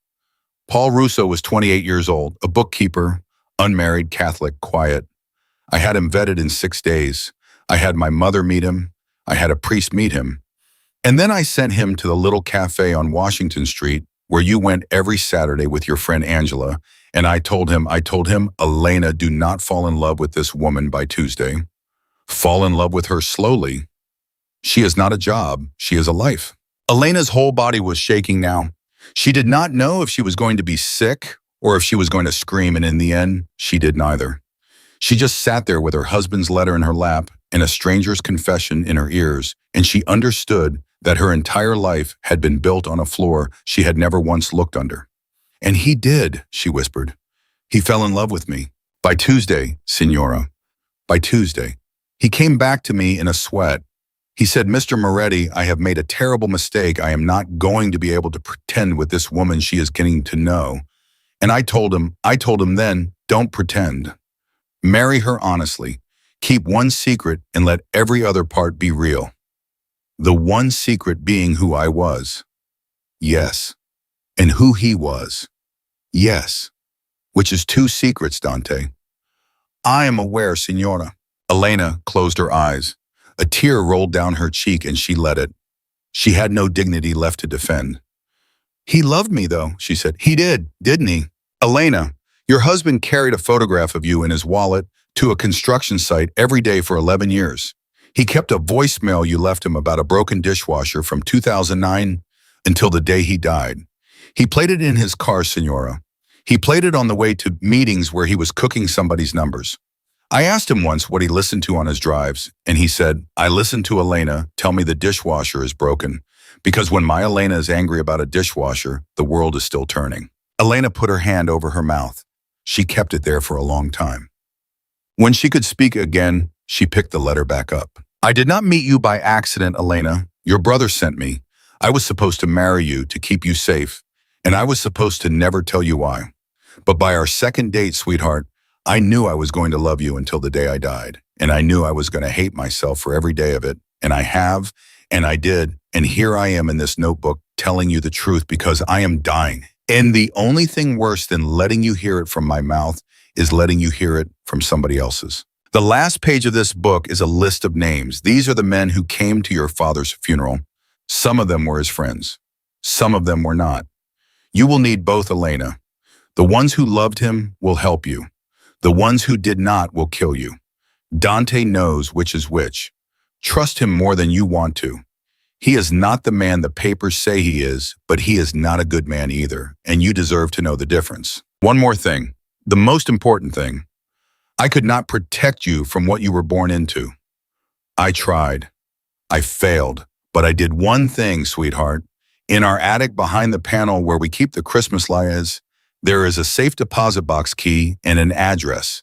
A: Paul Russo was 28 years old, a bookkeeper, unmarried, Catholic, quiet. I had him vetted in 6 days. I had my mother meet him. I had a priest meet him. And then I sent him to the little cafe on Washington Street where you went every Saturday with your friend Angela. And I told him, Elena, do not fall in love with this woman by Tuesday. Fall in love with her slowly. She is not a job. She is a life. Elena's whole body was shaking now. She did not know if she was going to be sick or if she was going to scream, and in the end, she did neither. She just sat there with her husband's letter in her lap and a stranger's confession in her ears, and she understood that her entire life had been built on a floor she had never once looked under. And he did, she whispered. He fell in love with me. By Tuesday, Signora. By Tuesday. He came back to me in a sweat. He said, Mr. Moretti, I have made a terrible mistake. I am not going to be able to pretend with this woman she is getting to know. And I told him then, don't pretend. Marry her honestly. Keep one secret and let every other part be real. The one secret being who I was. Yes. And who he was. Yes. Which is 2 secrets, Dante. I am aware, Signora. Elena closed her eyes. A tear rolled down her cheek and she let it. She had no dignity left to defend. He loved me, though, she said. He did, didn't he? Elena, your husband carried a photograph of you in his wallet to a construction site every day for 11 years. He kept a voicemail you left him about a broken dishwasher from 2009 until the day he died. He played it in his car, Senora. He played it on the way to meetings where he was cooking somebody's numbers. I asked him once what he listened to on his drives, and he said, I listened to Elena tell me the dishwasher is broken, because when my Elena is angry about a dishwasher, the world is still turning. Elena put her hand over her mouth. She kept it there for a long time. When she could speak again, she picked the letter back up. I did not meet you by accident, Elena. Your brother sent me. I was supposed to marry you to keep you safe, and I was supposed to never tell you why. But by our second date, sweetheart, I knew I was going to love you until the day I died, and I knew I was going to hate myself for every day of it, and I have, and I did, and here I am in this notebook telling you the truth because I am dying. And the only thing worse than letting you hear it from my mouth is letting you hear it from somebody else's. The last page of this book is a list of names. These are the men who came to your father's funeral. Some of them were his friends. Some of them were not. You will need both, Elena. The ones who loved him will help you. The ones who did not will kill you. Dante knows which is which. Trust him more than you want to. He is not the man the papers say he is, but he is not a good man either, and you deserve to know the difference. One more thing, the most important thing. I could not protect you from what you were born into. I tried. I failed, but I did one thing, sweetheart. In our attic behind the panel where we keep the Christmas lights, there is a safe deposit box key and an address.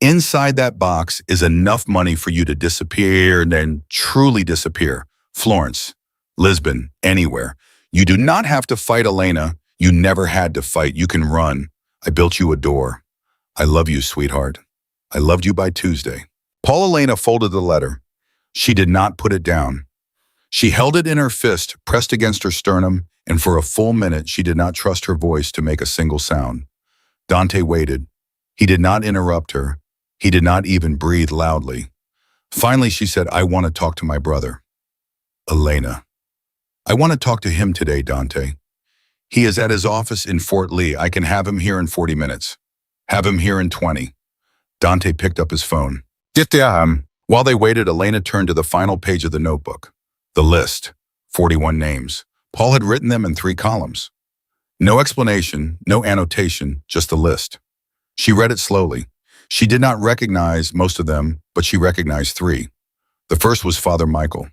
A: Inside that box is enough money for you to disappear and then truly disappear. Florence, Lisbon, anywhere. You do not have to fight, Elena. You never had to fight. You can run. I built you a door. I love you, sweetheart. I loved you by Tuesday. Paul Elena folded the letter. She did not put it down. She held it in her fist, pressed against her sternum, and for a full minute she did not trust her voice to make a single sound. Dante waited. He did not interrupt her. He did not even breathe loudly. Finally she said, I want to talk to my brother. Elena. I want to talk to him today, Dante. He is at his office in Fort Lee. I can have him here in 40 minutes. Have him here in 20. Dante picked up his phone. While they waited, Elena turned to the final page of the notebook. The list, 41 names. Paul had written them in 3 columns. No explanation, no annotation, just a list. She read it slowly. She did not recognize most of them, but she recognized 3. The first was Father Michael.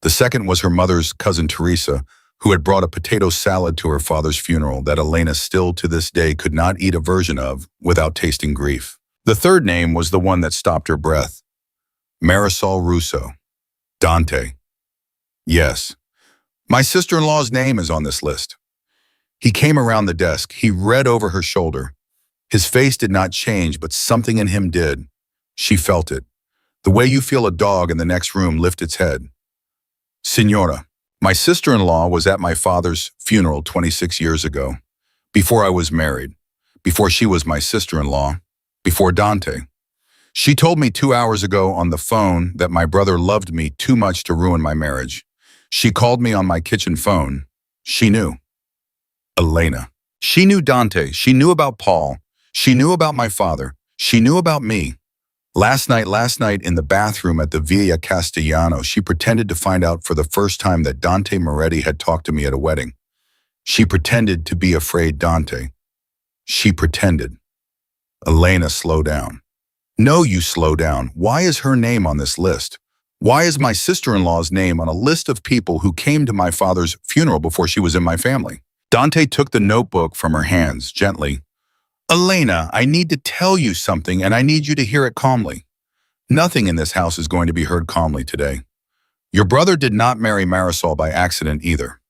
A: The second was her mother's cousin Teresa, who had brought a potato salad to her father's funeral that Elena still to this day could not eat a version of without tasting grief. The third name was the one that stopped her breath. Marisol Russo. Dante. Yes. My sister-in-law's name is on this list. He came around the desk. He read over her shoulder. His face did not change, but something in him did. She felt it. The way you feel a dog in the next room lift its head. Signora, my sister-in-law was at my father's funeral 26 years ago, before I was married, before she was my sister-in-law, before Dante. She told me 2 hours ago on the phone that my brother loved me too much to ruin my marriage. She called me on my kitchen phone. She knew. Elena. She knew Dante. She knew about Paul. She knew about my father. She knew about me. Last night in the bathroom at the Villa Castellano, she pretended to find out for the first time that Dante Moretti had talked to me at a wedding. She pretended to be afraid Dante. She pretended. Elena, slow down. No, you slow down. Why is her name on this list? Why is my sister-in-law's name on a list of people who came to my father's funeral before she was in my family? Dante took the notebook from her hands, gently. Elena, I need to tell you something, and I need you to hear it calmly. Nothing in this house is going to be heard calmly today. Your brother did not marry Marisol by accident either.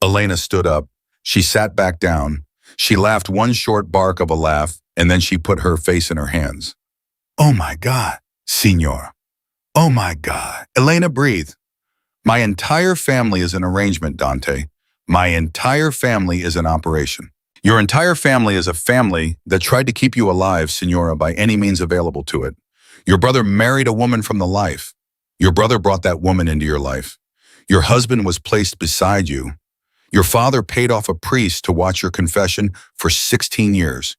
A: Elena stood up. She sat back down. She laughed one short bark of a laugh, and then she put her face in her hands. Oh my God, Signora. Oh my God. Elena, breathe. My entire family is an arrangement, Dante. My entire family is an operation. Your entire family is a family that tried to keep you alive, Signora, by any means available to it. Your brother married a woman from the life. Your brother brought that woman into your life. Your husband was placed beside you. Your father paid off a priest to watch your confession for 16 years.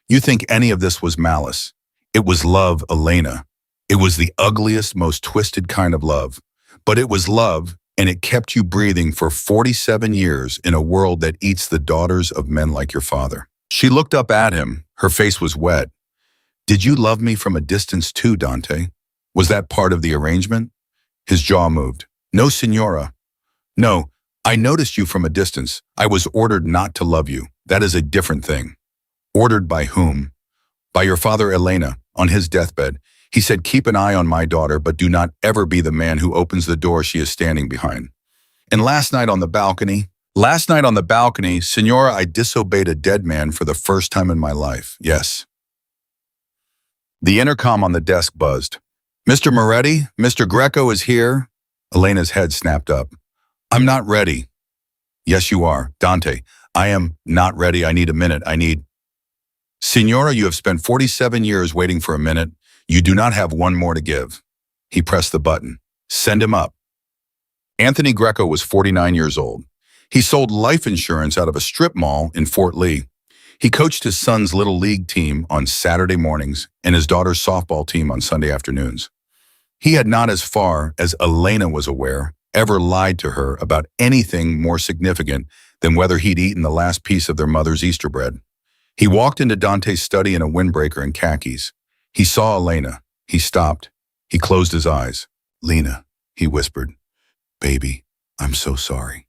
A: You think any of this was malice. It was love, Elena. It was the ugliest, most twisted kind of love. But it was love, and it kept you breathing for 47 years in a world that eats the daughters of men like your father. She looked up at him. Her face was wet. Did you love me from a distance too, Dante? Was that part of the arrangement? His jaw moved. No, Signora. No, I noticed you from a distance. I was ordered not to love you. That is a different thing. Ordered by whom? By your father, Elena, on his deathbed. He said, keep an eye on my daughter, but do not ever be the man who opens the door she is standing behind. And last night on the balcony, Signora, I disobeyed a dead man for the first time in my life. Yes. The intercom on the desk buzzed. Mr. Moretti, Mr. Greco is here. Elena's head snapped up. I'm not ready. Yes, you are. Dante, I am not ready. I need a minute. Signora, you have spent 47 years waiting for a minute. You do not have one more to give. He pressed the button. Send him up. Anthony Greco was 49 years old. He sold life insurance out of a strip mall in Fort Lee. He coached his son's little league team on Saturday mornings and his daughter's softball team on Sunday afternoons. He had not, as far as Elena was aware, ever lied to her about anything more significant than whether he'd eaten the last piece of their mother's Easter bread. He walked into Dante's study in a windbreaker and khakis. He saw Elena. He stopped. He closed his eyes. Lena, he whispered. Baby, I'm so sorry.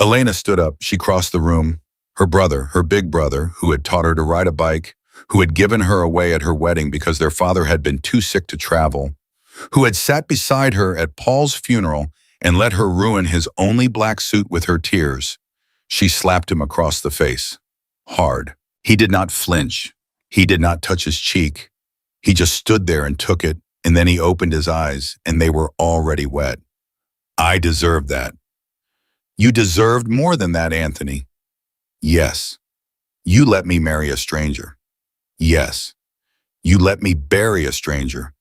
A: Elena stood up. She crossed the room. Her brother, her big brother, who had taught her to ride a bike, who had given her away at her wedding because their father had been too sick to travel, who had sat beside her at Paul's funeral and let her ruin his only black suit with her tears. She slapped him across the face. Hard. He did not flinch. He did not touch his cheek. He just stood there and took it, and then he opened his eyes, and they were already wet. I deserved that. You deserved more than that, Anthony. Yes. You let me marry a stranger. Yes. You let me bury a stranger.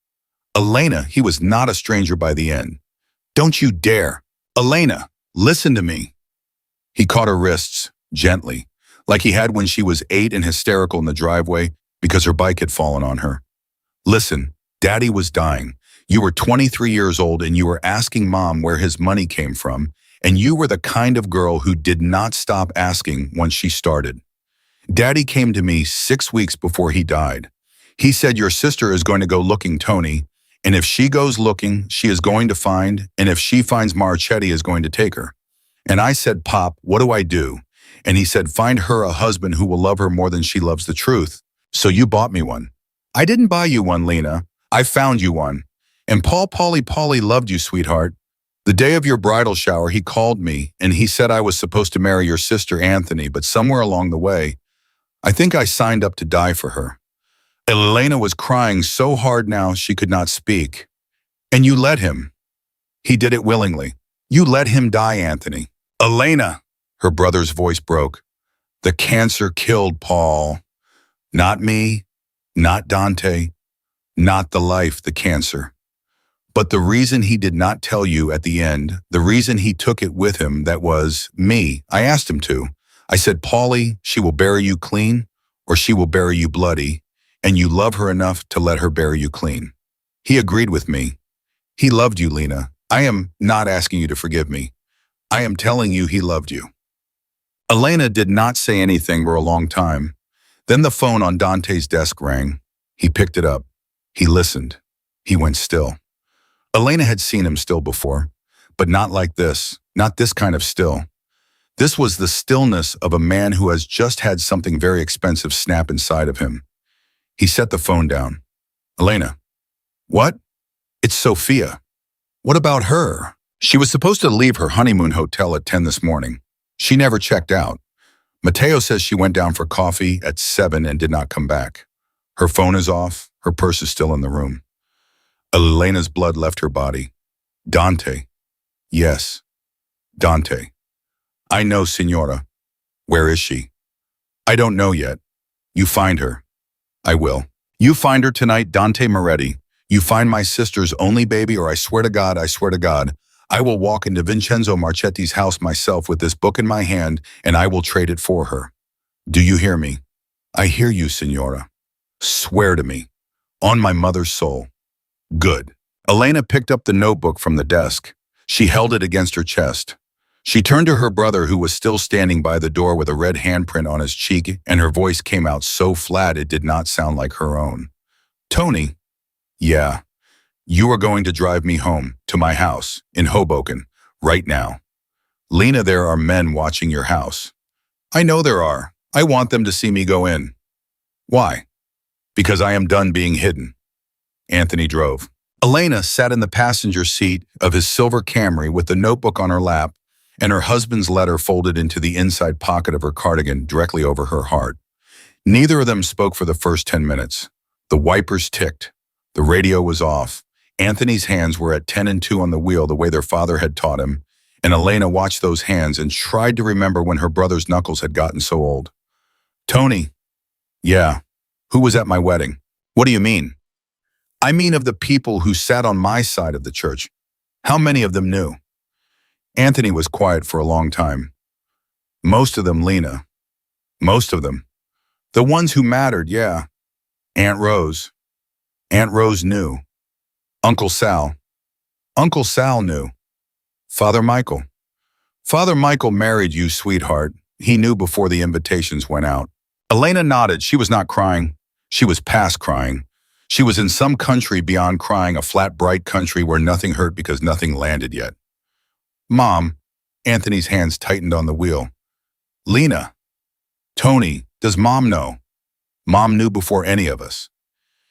A: Elena, he was not a stranger by the end. Don't you dare. Elena, listen to me. He caught her wrists, gently, like he had when she was 8 and hysterical in the driveway because her bike had fallen on her. Listen, Daddy was dying. You were 23 years old and you were asking Mom where his money came from, and you were the kind of girl who did not stop asking once she started. Daddy came to me 6 weeks before he died. He said, your sister is going to go looking, Tony, and if she goes looking, she is going to find, and if she finds, Marchetti is going to take her. And I said, Pop, what do I do? And he said, find her a husband who will love her more than she loves the truth. So you bought me one. I didn't buy you one, Lena. I found you one. And Paulie loved you, sweetheart. The day of your bridal shower, he called me, and he said I was supposed to marry your sister, Anthony, but somewhere along the way, I think I signed up to die for her. Elena was crying so hard now she could not speak. And you let him. He did it willingly. You let him die, Anthony. Elena, her brother's voice broke. The cancer killed Paul. Not me, not Dante, not the life, the cancer. But the reason he did not tell you at the end, the reason he took it with him, that was me. I asked him to. I said, Paulie, she will bury you clean or she will bury you bloody, and you love her enough to let her bury you clean. He agreed with me. He loved you, Lena. I am not asking you to forgive me. I am telling you he loved you. Elena did not say anything for a long time. Then the phone on Dante's desk rang. He picked it up. He listened. He went still. Elena had seen him still before, but not like this, not this kind of still. This was the stillness of a man who has just had something very expensive snap inside of him. He set the phone down. Elena. What? It's Sophia. What about her? She was supposed to leave her honeymoon hotel at 10 this morning. She never checked out. Mateo says she went down for coffee at 7 and did not come back. Her phone is off. Her purse is still in the room. Elena's blood left her body. Dante. Yes. Dante. I know, Signora. Where is she? I don't know yet. You find her. I will. You find her tonight, Dante Moretti. You find my sister's only baby, or I swear to God, I will walk into Vincenzo Marchetti's house myself with this book in my hand, and I will trade it for her. Do you hear me? I hear you, Signora. Swear to me. On my mother's soul. Good. Elena picked up the notebook from the desk. She held it against her chest. She turned to her brother, who was still standing by the door with a red handprint on his cheek, and her voice came out so flat it did not sound like her own. Tony. Yeah. You are going to drive me home, to my house, in Hoboken, right now. Lena, there are men watching your house. I know there are. I want them to see me go in. Why? Because I am done being hidden. Anthony drove. Elena sat in the passenger seat of his silver Camry with the notebook on her lap and her husband's letter folded into the inside pocket of her cardigan directly over her heart. Neither of them spoke for the first 10 minutes. The wipers ticked. The radio was off. Anthony's hands were at 10 and 2 on the wheel the way their father had taught him, and Elena watched those hands and tried to remember when her brother's knuckles had gotten so old. Tony. Yeah. Who was at my wedding? What do you mean? I mean of the people who sat on my side of the church. How many of them knew? Anthony was quiet for a long time. Most of them, Lena. Most of them. The ones who mattered, yeah. Aunt Rose. Aunt Rose knew. Uncle Sal. Uncle Sal knew. Father Michael. Father Michael married you, sweetheart. He knew before the invitations went out. Elena nodded. She was not crying. She was past crying. She was in some country beyond crying, a flat, bright country where nothing hurt because nothing landed yet. Mom. Anthony's hands tightened on the wheel. Lena. Tony, does Mom know? Mom knew before any of us.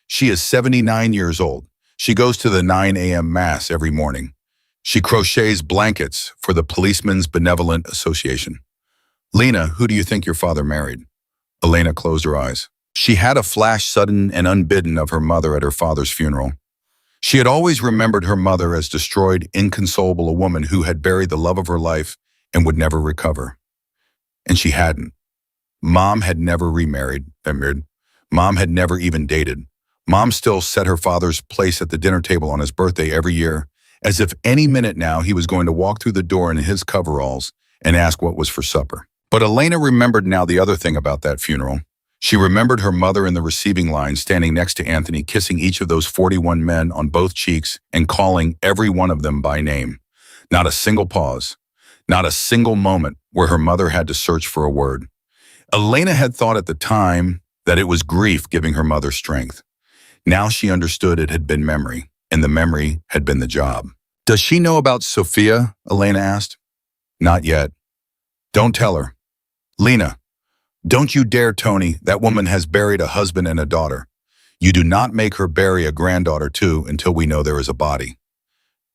A: She is 79 years old. She goes to the 9 a.m. Mass every morning. She crochets blankets for the Policemen's Benevolent Association. Lena, who do you think your father married? Elena closed her eyes. She had a flash sudden and unbidden of her mother at her father's funeral. She had always remembered her mother as destroyed, inconsolable, a woman who had buried the love of her life and would never recover. And she hadn't. Mom had never remarried. Mom had never even dated. Mom still set her father's place at the dinner table on his birthday every year, as if any minute now he was going to walk through the door in his coveralls and ask what was for supper. But Elena remembered now the other thing about that funeral. She remembered her mother in the receiving line standing next to Anthony, kissing each of those 41 men on both cheeks and calling every one of them by name. Not a single pause, not a single moment where her mother had to search for a word. Elena had thought at the time that it was grief giving her mother strength. Now she understood it had been memory, and the memory had been the job. Does she know about Sophia? Elena asked. Not yet. Don't tell her. Lena, don't you dare, Tony. That woman has buried a husband and a daughter. You do not make her bury a granddaughter too until we know there is a body.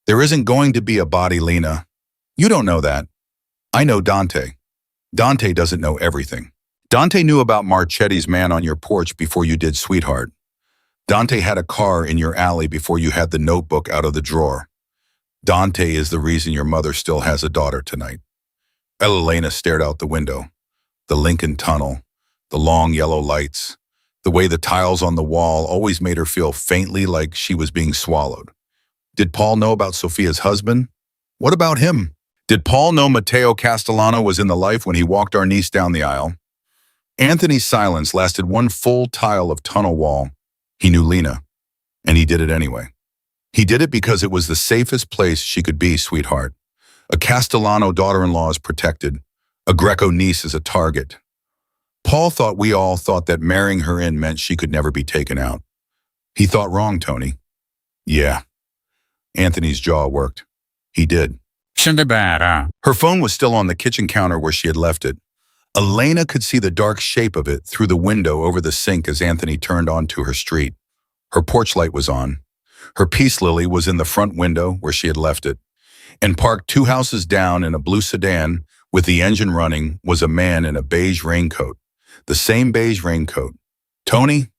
A: There isn't going to be a body, Lena. You don't know that. I know Dante. Dante doesn't know everything. Dante knew about Marchetti's man on your porch before you did, sweetheart. Dante had a car in your alley before you had the notebook out of the drawer. Dante is the reason your mother still has a daughter tonight. Elena stared out the window. The Lincoln Tunnel, the long yellow lights, the way the tiles on the wall always made her feel faintly like she was being swallowed. Did Paul know about Sophia's husband? What about him? Did Paul know Matteo Castellano was in the life when he walked our niece down the aisle? Anthony's silence lasted one full tile of tunnel wall. He knew Lena, and he did it anyway. He did it because it was the safest place she could be, sweetheart. A Castellano daughter-in-law is protected. A Greco niece is a target. Paul thought we all thought that marrying her in meant she could never be taken out. He thought wrong, Tony. Yeah. Anthony's jaw worked. He did. Her phone was still on the kitchen counter where she had left it. Elena could see the dark shape of it through the window over the sink as Anthony turned onto her street. Her porch light was on. Her peace lily was in the front window where she had left it. And parked 2 houses down in a blue sedan with the engine running was a man in a beige raincoat. The same beige raincoat. Tony,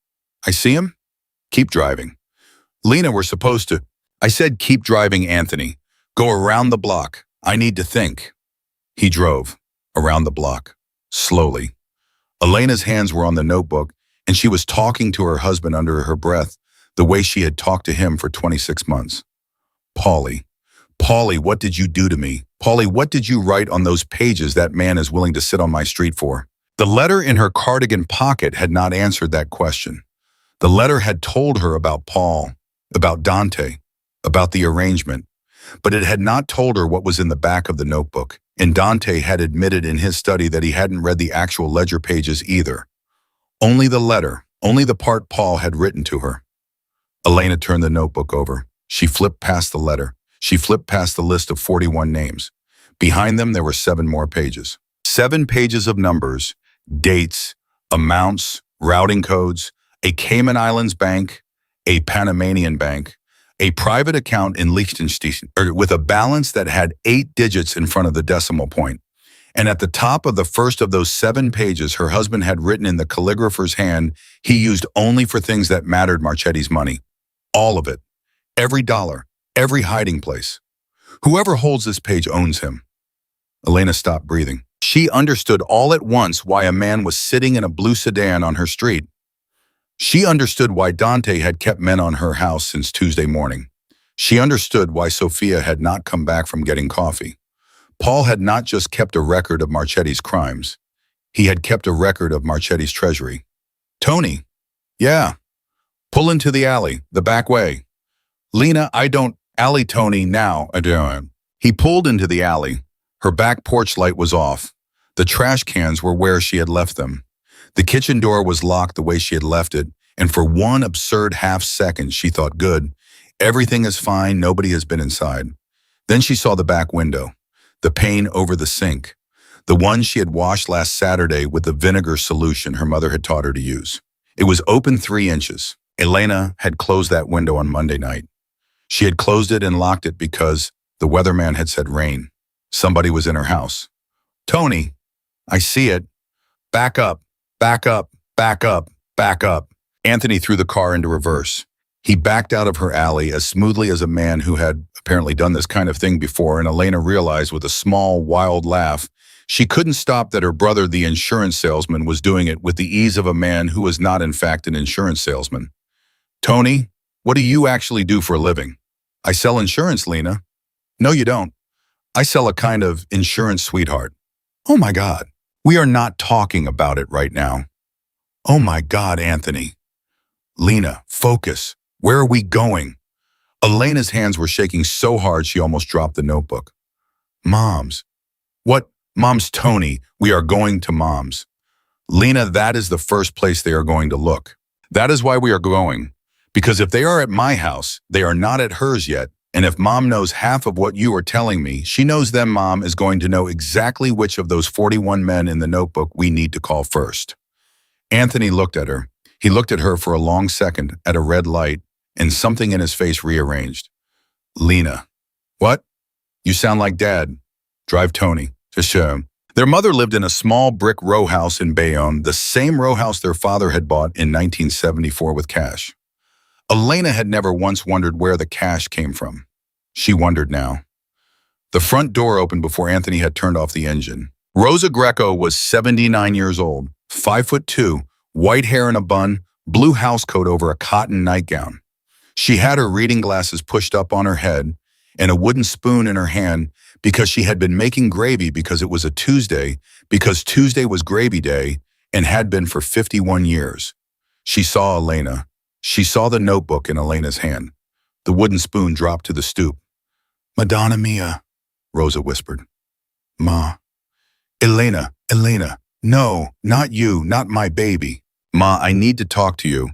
A: I see him? Keep driving. Lena, we're supposed to. I said keep driving, Anthony. Go around the block. I need to think. He drove around the block. Slowly. Elena's hands were on the notebook, and she was talking to her husband under her breath, the way she had talked to him for 26 months. Paulie. Paulie, what did you do to me? Paulie, what did you write on those pages that man is willing to sit on my street for? The letter in her cardigan pocket had not answered that question. The letter had told her about Paul, about Dante, about the arrangement, but it had not told her what was in the back of the notebook, and Dante had admitted in his study that he hadn't read the actual ledger pages either. Only the letter, only the part Paul had written to her. Elena turned the notebook over. She flipped past the letter. She flipped past the list of 41 names. Behind them, there were 7 more pages. 7 pages of numbers, dates, amounts, routing codes, a Cayman Islands bank, a Panamanian bank, a private account in Liechtenstein with a balance that had 8 digits in front of the decimal point. And at the top of the first of those 7 pages, her husband had written in the calligrapher's hand he used only for things that mattered Marchetti's money. All of it. Every dollar. Every hiding place. Whoever holds this page owns him. Elena stopped breathing. She understood all at once why a man was sitting in a blue sedan on her street. She understood why Dante had kept men on her house since Tuesday morning. She understood why Sophia had not come back from getting coffee. Paul had not just kept a record of Marchetti's crimes. He had kept a record of Marchetti's treasury. Tony. Yeah. Pull into the alley, the back way. Lena, I don't. Alley, Tony, now. I don't. He pulled into the alley. Her back porch light was off. The trash cans were where she had left them. The kitchen door was locked the way she had left it, and for one absurd half-second she thought, good, everything is fine, nobody has been inside. Then she saw the back window, the pane over the sink, the one she had washed last Saturday with the vinegar solution her mother had taught her to use. It was open 3 inches. Elena had closed that window on Monday night. She had closed it and locked it because the weatherman had said rain. Somebody was in her house. Tony, I see it. Back up, back up, back up, back up. Anthony threw the car into reverse. He backed out of her alley as smoothly as a man who had apparently done this kind of thing before, and Elena realized with a small, wild laugh she couldn't stop that her brother, the insurance salesman, was doing it with the ease of a man who was not in fact an insurance salesman. Tony, what do you actually do for a living? I sell insurance, Lena. No, you don't. I sell a kind of insurance, sweetheart. Oh my God. We are not talking about it right now. Oh my God, Anthony. Lena, focus. Where are we going? Elena's hands were shaking so hard she almost dropped the notebook. Mom's. What? Mom's, Tony. We are going to Mom's. Lena, that is the first place they are going to look. That is why we are going. Because if they are at my house, they are not at hers yet, and if Mom knows half of what you are telling me, she knows then Mom is going to know exactly which of those 41 men in the notebook we need to call first. Anthony looked at her. He looked at her for a long second at a red light, and something in his face rearranged. Lena. What? You sound like Dad. Drive Tony. To show. Their mother lived in a small brick row house in Bayonne, the same row house their father had bought in 1974 with cash. Elena had never once wondered where the cash came from. She wondered now. The front door opened before Anthony had turned off the engine. Rosa Greco was 79 years old, 5'2", white hair in a bun, blue housecoat over a cotton nightgown. She had her reading glasses pushed up on her head and a wooden spoon in her hand because she had been making gravy because it was a Tuesday, because Tuesday was gravy day and had been for 51 years. She saw Elena. She saw the notebook in Elena's hand. The wooden spoon dropped to the stoop. Madonna mia, Rosa whispered. Ma. Elena, no, not you, not my baby. Ma, I need to talk to you.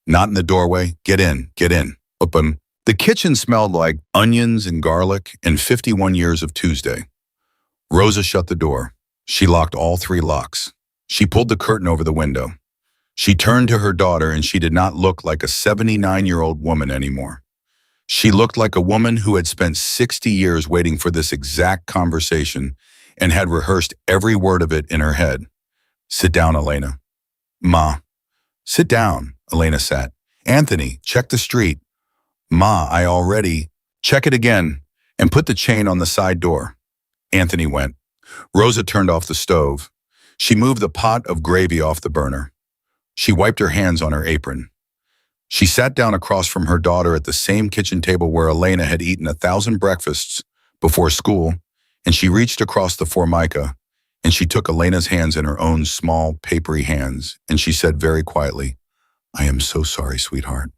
A: Not in the doorway. Get in. Open. The kitchen smelled like onions and garlic and 51 years of Tuesday. Rosa shut the door. She locked all 3 locks. She pulled the curtain over the window. She turned to her daughter and she did not look like a 79-year-old woman anymore. She looked like a woman who had spent 60 years waiting for this exact conversation and had rehearsed every word of it in her head. Sit down, Elena. Ma. Sit down, Elena sat. Anthony, check the street. Ma, I already. Check it again and put the chain on the side door. Anthony went. Rosa turned off the stove. She moved the pot of gravy off the burner. She wiped her hands on her apron. She sat down across from her daughter at the same kitchen table where Elena had eaten 1,000 breakfasts before school, and she reached across the formica, and she took Elena's hands in her own small, papery hands, and she said very quietly, "I am so sorry, sweetheart.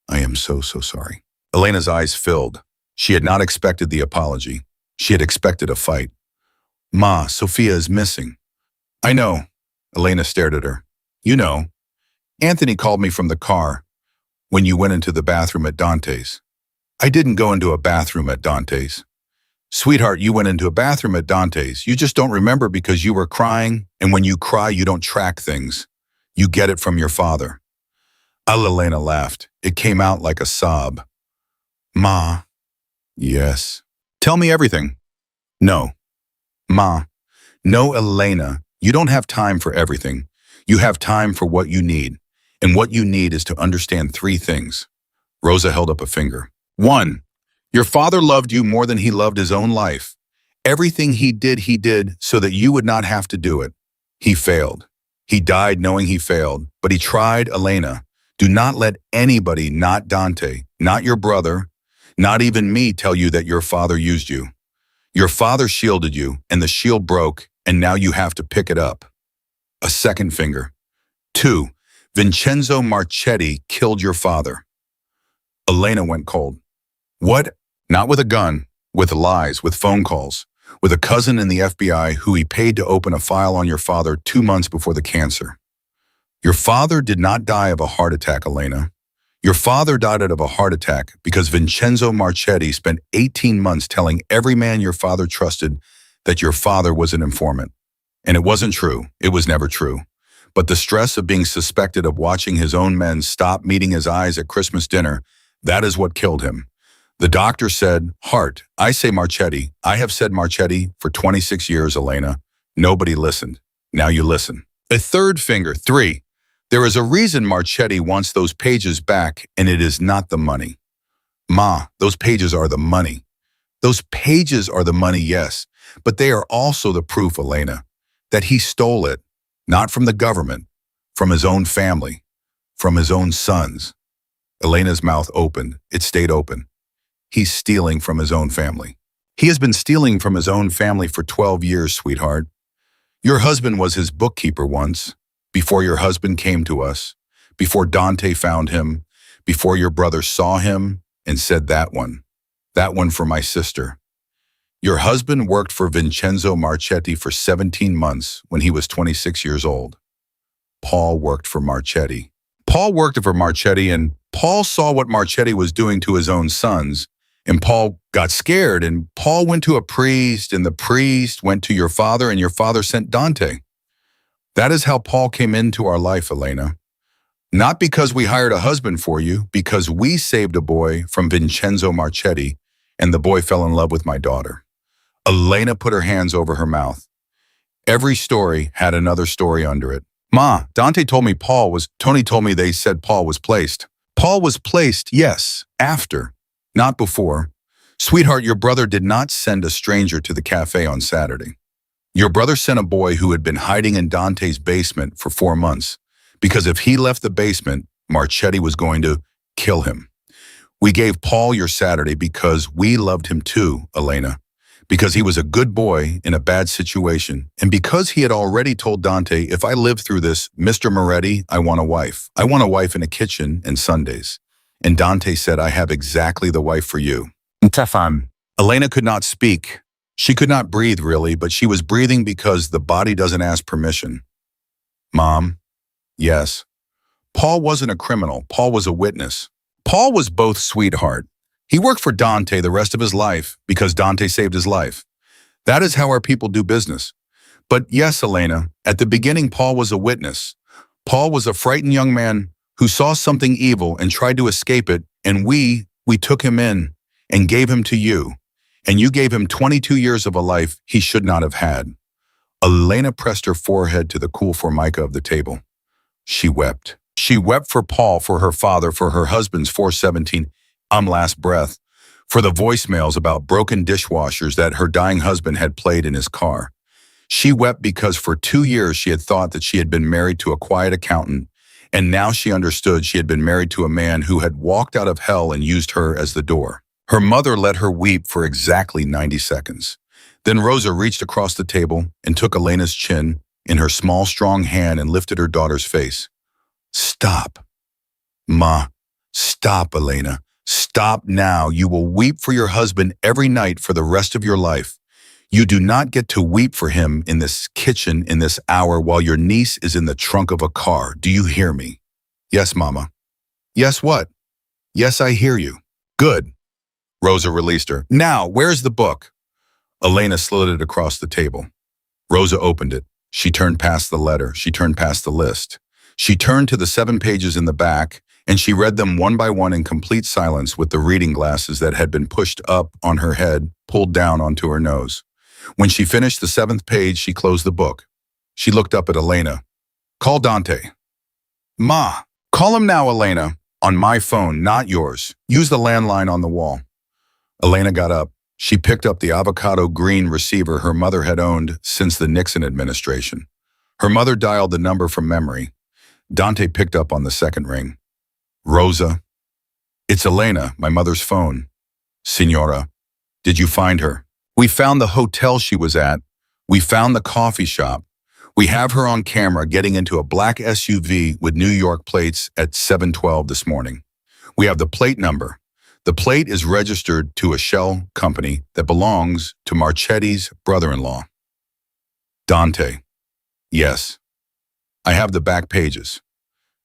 A: I am so, so sorry." Elena's eyes filled. She had not expected the apology. She had expected a fight. "Ma, Sophia is missing." "I know." Elena stared at her. "You know. Anthony called me from the car when you went into the bathroom at Dante's." "I didn't go into a bathroom at Dante's." "Sweetheart, you went into a bathroom at Dante's. You just don't remember because you were crying, and when you cry, you don't track things. You get it from your father." Elena laughed. It came out like a sob. "Ma." "Yes." "Tell me everything." "No." "Ma." "No, Elena. You don't have time for everything. You have time for what you need. And what you need is to understand 3 things. Rosa held up a finger. 1. Your father loved you more than he loved his own life. Everything he did so that you would not have to do it. He failed. He died knowing he failed, but he tried. Elena, do not let anybody, not Dante, not your brother, not even me, tell you that your father used you. Your father shielded you, and the shield broke, and now you have to pick it up. A second finger. 2. Vincenzo Marchetti killed your father. Elena went cold. What? Not with a gun, with lies, with phone calls, with a cousin in the FBI who he paid to open a file on your father 2 months before the cancer. Your father did not die of a heart attack, Elena. Your father died of a heart attack because Vincenzo Marchetti spent 18 months telling every man your father trusted that your father was an informant. And it wasn't true. It was never true. But the stress of being suspected of watching his own men stop meeting his eyes at Christmas dinner, that is what killed him. The doctor said, heart. I say Marchetti. I have said Marchetti for 26 years, Elena. Nobody listened. Now you listen. A third finger. 3. There is a reason Marchetti wants those pages back, and it is not the money. Ma, those pages are the money. Those pages are the money, yes, but they are also the proof, Elena, that he stole it, not from the government, from his own family, from his own sons. Elena's mouth opened. It stayed open. He's stealing from his own family. He has been stealing from his own family for 12 years, sweetheart. Your husband was his bookkeeper once, before your husband came to us, before Dante found him, before your brother saw him and said that one for my sister. Your husband worked for Vincenzo Marchetti for 17 months when he was 26 years old. Paul worked for Marchetti. Paul worked for Marchetti, and Paul saw what Marchetti was doing to his own sons, and Paul got scared, and Paul went to a priest, and the priest went to your father, and your father sent Dante. That is how Paul came into our life, Elena. Not because we hired a husband for you, because we saved a boy from Vincenzo Marchetti, and the boy fell in love with my daughter. Elena put her hands over her mouth. Every story had another story under it. Ma, Dante told me Tony told me they said Paul was placed. Paul was placed, yes, after, not before. Sweetheart, your brother did not send a stranger to the cafe on Saturday. Your brother sent a boy who had been hiding in Dante's basement for 4 months, because if he left the basement, Marchetti was going to kill him. We gave Paul your Saturday because we loved him too, Elena, because he was a good boy in a bad situation, and because he had already told Dante, if I live through this, Mr. Moretti, I want a wife. I want a wife in a kitchen and Sundays. And Dante said, I have exactly the wife for you. Stefan. Elena could not speak. She could not breathe, really, but she was breathing because the body doesn't ask permission. Mom, yes. Paul wasn't a criminal. Paul was a witness. Paul was both, sweetheart. He worked for Dante the rest of his life because Dante saved his life. That is how our people do business. But yes, Elena, at the beginning, Paul was a witness. Paul was a frightened young man who saw something evil and tried to escape it, and we took him in and gave him to you. And you gave him 22 years of a life he should not have had. Elena pressed her forehead to the cool formica of the table. She wept. She wept for Paul, for her father, for her husband's 417 last breath, for the voicemails about broken dishwashers that her dying husband had played in his car. She wept because for 2 years she had thought that she had been married to a quiet accountant, And now she understood she had been married to a man who had walked out of hell and used her as the door. Her mother let her weep for exactly 90 seconds. Then Rosa reached across the table and took Elena's chin in her small, strong hand and lifted her daughter's face. Stop. Ma, stop, Elena. Stop now. You will weep for your husband every night for the rest of your life. You do not get to weep for him in this kitchen in this hour while your niece is in the trunk of a car. Do you hear me? Yes, Mama. Yes, what? Yes, I hear you. Good. Rosa released her. Now, where's the book? Elena slid it across the table. Rosa opened it. She turned past the letter. She turned past the list. She turned to the 7 pages in the back, and she read them one by one in complete silence with the reading glasses that had been pushed up on her head, pulled down onto her nose. When she finished the 7th page, she closed the book. She looked up at Elena. Call Dante. Ma, call him now, Elena. On my phone, not yours. Use the landline on the wall. Elena got up. She picked up the avocado green receiver her mother had owned since the Nixon administration. Her mother dialed the number from memory. Dante picked up on the second ring. Rosa. It's Elena, my mother's phone. Signora, did you find her? We found the hotel she was at. We found the coffee shop. We have her on camera getting into a black SUV with New York plates at 7:12 this morning. We have the plate number. The plate is registered to a shell company that belongs to Marchetti's brother-in-law. Dante. Yes. I have the back pages.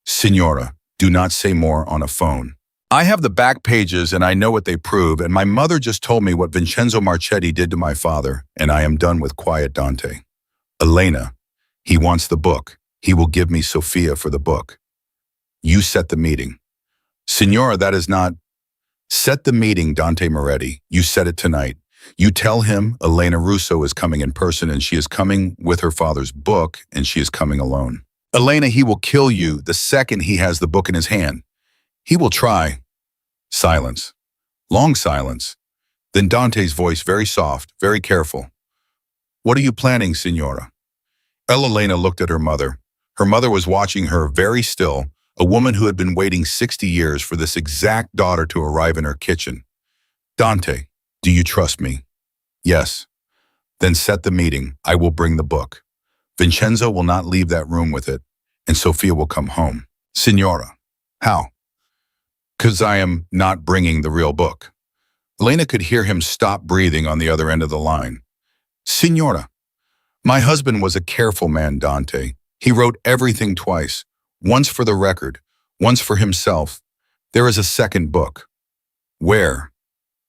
A: Signora, do not say more on a phone. I have the back pages and I know what they prove, and my mother just told me what Vincenzo Marchetti did to my father, and I am done with quiet Dante. Elena, he wants the book. He will give me Sophia for the book. You set the meeting. Signora, that is not... Set the meeting, Dante Moretti. You set it tonight. You tell him Elena Russo is coming in person and she is coming with her father's book and she is coming alone. Elena, he will kill you the second he has the book in his hand. He will try. Silence. Long silence. Then Dante's voice, very soft, very careful. What are you planning, Signora? Elena looked at her mother. Her mother was watching her very still, a woman who had been waiting 60 years for this exact daughter to arrive in her kitchen. Dante, do you trust me? Yes. Then set the meeting. I will bring the book. Vincenzo will not leave that room with it, and Sophia will come home. Signora. How? Because I am not bringing the real book. Elena could hear him stop breathing on the other end of the line. Signora, my husband was a careful man, Dante. He wrote everything twice, once for the record, once for himself. There is a second book. Where?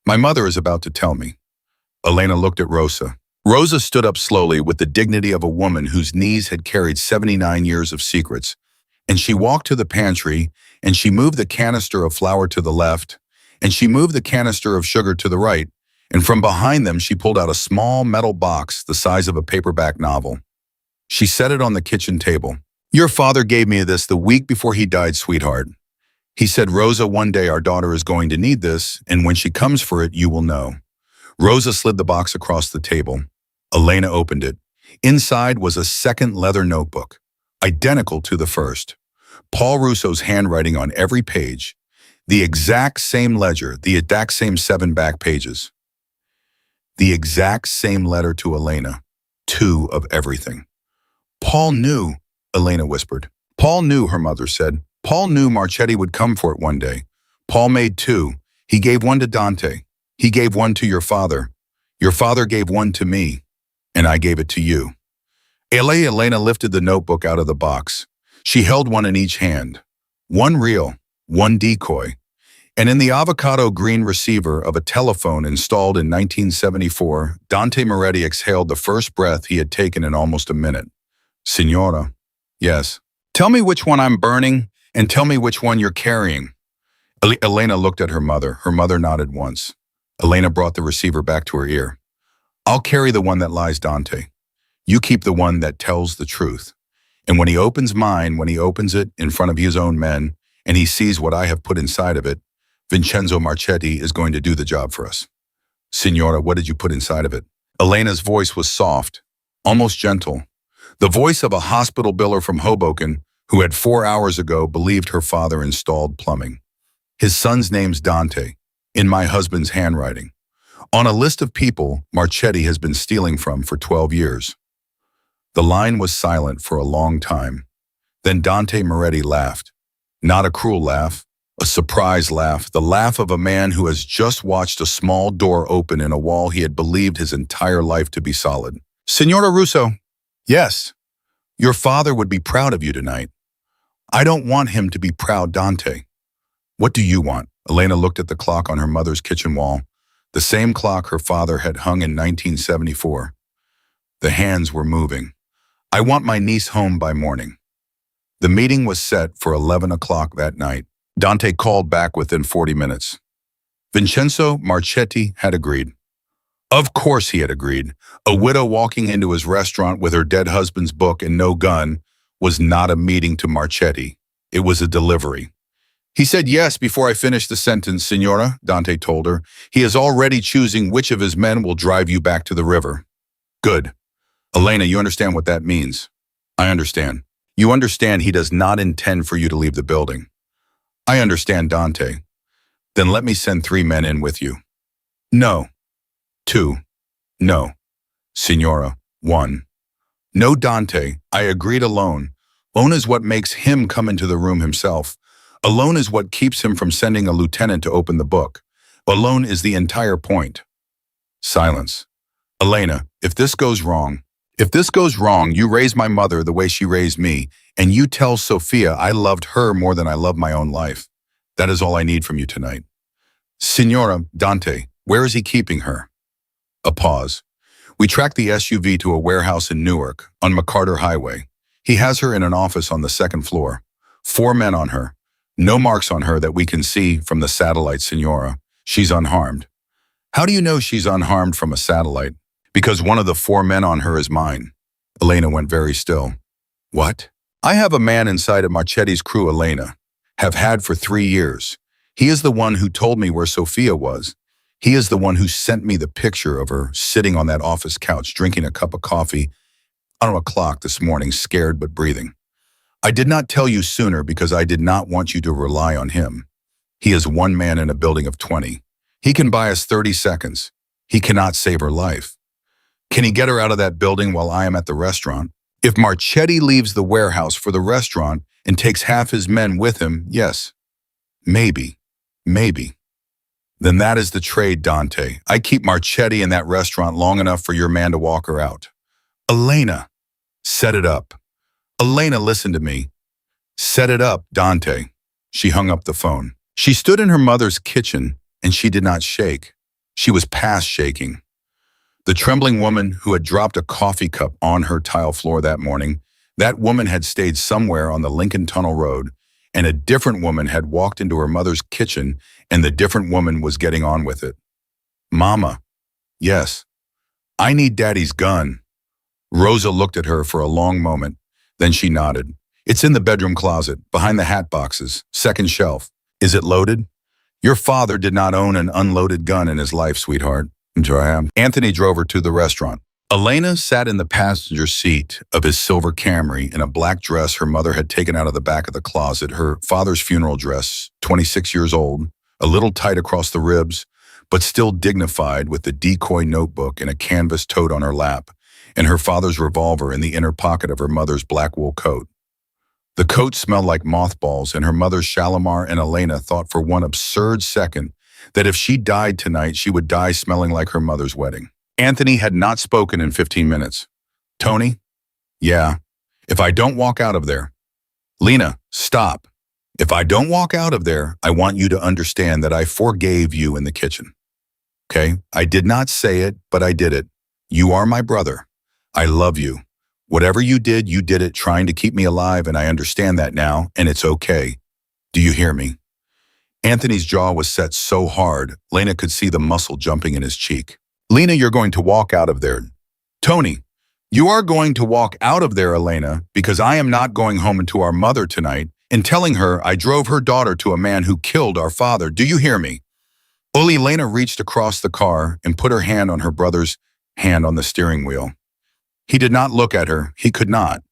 A: My mother is about to tell me. Elena looked at Rosa. Rosa stood up slowly with the dignity of a woman whose knees had carried 79 years of secrets, and she walked to the pantry, and she moved the canister of flour to the left, and she moved the canister of sugar to the right, and from behind them she pulled out a small metal box the size of a paperback novel. She set it on the kitchen table. Your father gave me this the week before he died, sweetheart. He said, Rosa, one day our daughter is going to need this, and when she comes for it, you will know. Rosa slid the box across the table. Elena opened it. Inside was a second leather notebook, identical to the first. Paul Russo's handwriting on every page, the exact same ledger, the exact same 7 back pages. The exact same letter to Elena, 2 of everything. Paul knew, Elena whispered. Paul knew, her mother said. Paul knew Marchetti would come for it one day. Paul made 2. He gave 1 to Dante. He gave 1 to your father. Your father gave 1 to me, and I gave it to you. Elena lifted the notebook out of the box. She held 1 in each hand. 1 real, 1 decoy. And in the avocado green receiver of a telephone installed in 1974, Dante Moretti exhaled the first breath he had taken in almost a minute. Signora. Yes. Tell me which one I'm burning, and tell me which one you're carrying. Elena looked at her mother. Her mother nodded once. Elena brought the receiver back to her ear. I'll carry the one that lies, Dante. You keep the one that tells the truth. And when he opens mine, when he opens it in front of his own men, and he sees what I have put inside of it, Vincenzo Marchetti is going to do the job for us. Signora, what did you put inside of it? Elena's voice was soft, almost gentle. The voice of a hospital biller from Hoboken who had 4 hours ago believed her father installed plumbing. His son's name's Dante, in my husband's handwriting, on a list of people Marchetti has been stealing from for 12 years. The line was silent for a long time. Then Dante Moretti laughed. Not a cruel laugh, a surprise laugh, the laugh of a man who has just watched a small door open in a wall he had believed his entire life to be solid. Signora Russo, yes, your father would be proud of you tonight. I don't want him to be proud, Dante. What do you want? Elena looked at the clock on her mother's kitchen wall, the same clock her father had hung in 1974. The hands were moving. I want my niece home by morning. The meeting was set for 11 o'clock that night. Dante called back within 40 minutes. Vincenzo Marchetti had agreed. Of course he had agreed. A widow walking into his restaurant with her dead husband's book and no gun was not a meeting to Marchetti. It was a delivery. He said yes before I finished the sentence, Signora, Dante told her. He is already choosing which of his men will drive you back to the river. Good. Elena, you understand what that means? I understand. You understand he does not intend for you to leave the building. I understand, Dante. Then let me send 3 men in with you. No. 2. No. Signora, 1. No, Dante, I agreed alone. Alone is what makes him come into the room himself. Alone is what keeps him from sending a lieutenant to open the book. Alone is the entire point. Silence. Elena, if this goes wrong, you raise my mother the way she raised me, and you tell Sophia I loved her more than I love my own life. That is all I need from you tonight. Signora, Dante, where is he keeping her? A pause. We tracked the SUV to a warehouse in Newark, on MacArthur Highway. He has her in an office on the 2nd floor. 4 men on her. No marks on her that we can see from the satellite, Signora. She's unharmed. How do you know she's unharmed from a satellite? Because one of the 4 men on her is mine. Elena went very still. What? I have a man inside of Marchetti's crew, Elena. Have had for 3 years. He is the one who told me where Sophia was. He is the one who sent me the picture of her sitting on that office couch drinking a cup of coffee on a clock this morning, scared but breathing. I did not tell you sooner because I did not want you to rely on him. He is 1 man in a building of 20. He can buy us 30 seconds. He cannot save her life. Can he get her out of that building while I am at the restaurant? If Marchetti leaves the warehouse for the restaurant and takes half his men with him, yes. Maybe. Then that is the trade, Dante. I keep Marchetti in that restaurant long enough for your man to walk her out. Elena, set it up. Elena, listen to me. Set it up, Dante. She hung up the phone. She stood in her mother's kitchen and she did not shake. She was past shaking. The trembling woman who had dropped a coffee cup on her tile floor that morning, that woman had stayed somewhere on the Lincoln Tunnel Road, and a different woman had walked into her mother's kitchen, and the different woman was getting on with it. Mama, yes, I need Daddy's gun. Rosa looked at her for a long moment, then she nodded. It's in the bedroom closet, behind the hat boxes, 2nd shelf. Is it loaded? Your father did not own an unloaded gun in his life, sweetheart. Anthony drove her to the restaurant. Elena sat in the passenger seat of his silver Camry in a black dress her mother had taken out of the back of the closet, her father's funeral dress, 26 years old, a little tight across the ribs, but still dignified with the decoy notebook and a canvas tote on her lap, and her father's revolver in the inner pocket of her mother's black wool coat. The coat smelled like mothballs, and her mother, Shalimar, and Elena thought for one absurd second that if she died tonight, she would die smelling like her mother's wedding. Anthony had not spoken in 15 minutes. Tony? Yeah. If I don't walk out of there. Lena, stop. If I don't walk out of there, I want you to understand that I forgave you in the kitchen. Okay? I did not say it, but I did it. You are my brother. I love you. Whatever you did it trying to keep me alive, and I understand that now, and it's okay. Do you hear me? Anthony's jaw was set so hard, Lena could see the muscle jumping in his cheek. Lena, you're going to walk out of there. Tony, you are going to walk out of there, Elena, because I am not going home to our mother tonight and telling her I drove her daughter to a man who killed our father. Do you hear me? Lena reached across the car and put her hand on her brother's hand on the steering wheel. He did not look at her. He could not.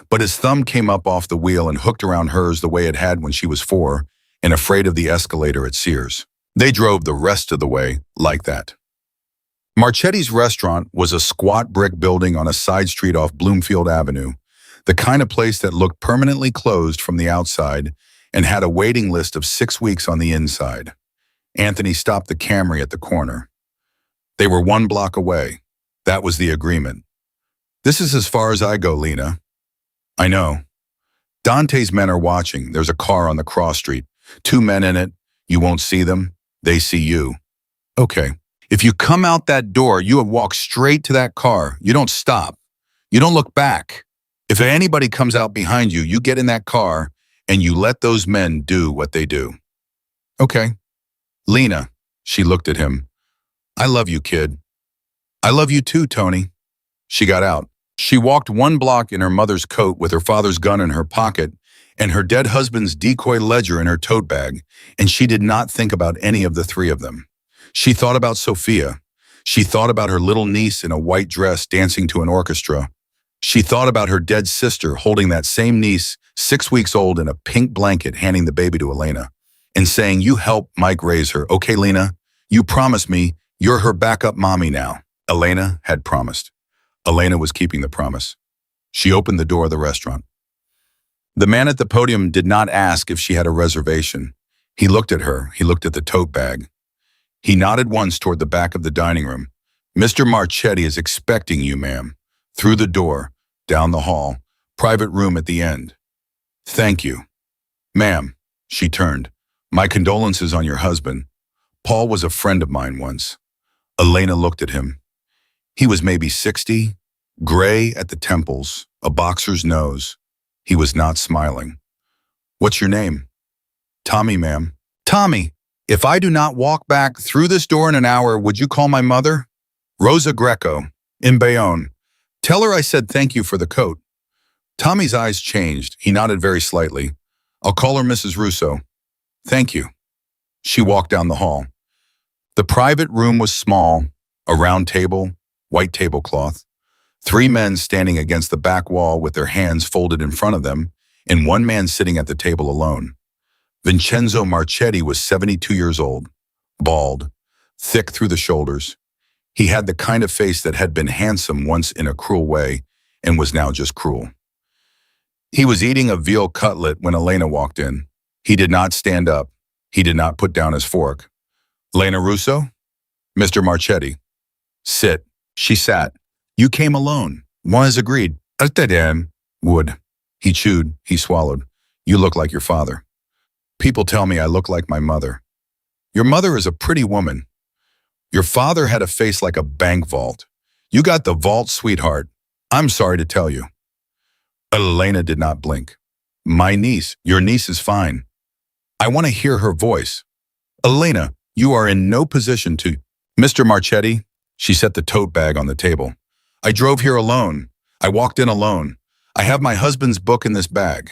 A: but his thumb came up off the wheel and hooked around hers the way it had when she was 4 and afraid of the escalator at Sears. They drove the rest of the way like that. Marchetti's restaurant was a squat brick building on a side street off Bloomfield Avenue, the kind of place that looked permanently closed from the outside and had a waiting list of 6 weeks on the inside. Anthony stopped the Camry at the corner. They were 1 block away. That was the agreement. "This is as far as I go, Lena." "I know. Dante's men are watching. There's a car on the cross street. 2 men in it. You won't see them. They see you." "Okay. If you come out that door, you have walked straight to that car. You don't stop. You don't look back. If anybody comes out behind you, you get in that car and you let those men do what they do." "Okay." "Lena," she looked at him. "I love you, kid." "I love you too, Tony." She got out. She walked 1 block in her mother's coat with her father's gun in her pocket and her dead husband's decoy ledger in her tote bag, and she did not think about any of the 3 of them. She thought about Sophia. She thought about her little niece in a white dress dancing to an orchestra. She thought about her dead sister holding that same niece, 6 weeks old, in a pink blanket, handing the baby to Elena and saying, "You help Mike raise her, okay, Lena? You promise me you're her backup mommy now." Elena had promised. Elena was keeping the promise. She opened the door of the restaurant. The man at the podium did not ask if she had a reservation. He looked at her. He looked at the tote bag. He nodded once toward the back of the dining room. "Mr. Marchetti is expecting you, ma'am." Through the door, down the hall, private room at the end. "Thank you." "Ma'am," she turned. "My condolences on your husband. Paul was a friend of mine once." Elena looked at him. He was maybe 60, gray at the temples, a boxer's nose. He was not smiling. "What's your name?" "Tommy, ma'am." "Tommy, if I do not walk back through this door in an hour, would you call my mother?" "Rosa Greco, in Bayonne. Tell her I said thank you for the coat." Tommy's eyes changed. He nodded very slightly. "I'll call her Mrs. Russo." "Thank you." She walked down the hall. The private room was small, a round table, white tablecloth, 3 men standing against the back wall with their hands folded in front of them, and 1 man sitting at the table alone. Vincenzo Marchetti was 72 years old, bald, thick through the shoulders. He had the kind of face that had been handsome once in a cruel way and was now just cruel. He was eating a veal cutlet when Elena walked in. He did not stand up. He did not put down his fork. "Elena Russo?" "Mr. Marchetti." "Sit." She sat. "You came alone." "One has agreed." "Would." He chewed. He swallowed. "You look like your father." "People tell me I look like my mother." "Your mother is a pretty woman." "Your father had a face like a bank vault." "You got the vault, sweetheart. I'm sorry to tell you." Elena did not blink. "My niece. Your niece is fine." "I want to hear her voice." "Elena, you are in no position to—" "Mr. Marchetti." She set the tote bag on the table. "I drove here alone. I walked in alone. I have my husband's book in this bag.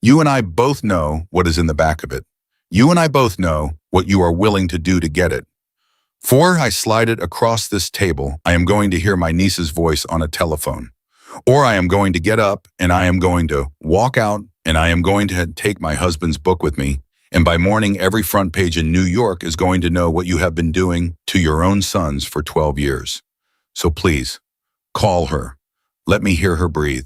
A: You and I both know what is in the back of it. You and I both know what you are willing to do to get it. Before I slide it across this table, I am going to hear my niece's voice on a telephone. Or I am going to get up and I am going to walk out and I am going to take my husband's book with me. And by morning, every front page in New York is going to know what you have been doing to your own sons for 12 years. So please, call her. Let me hear her breathe.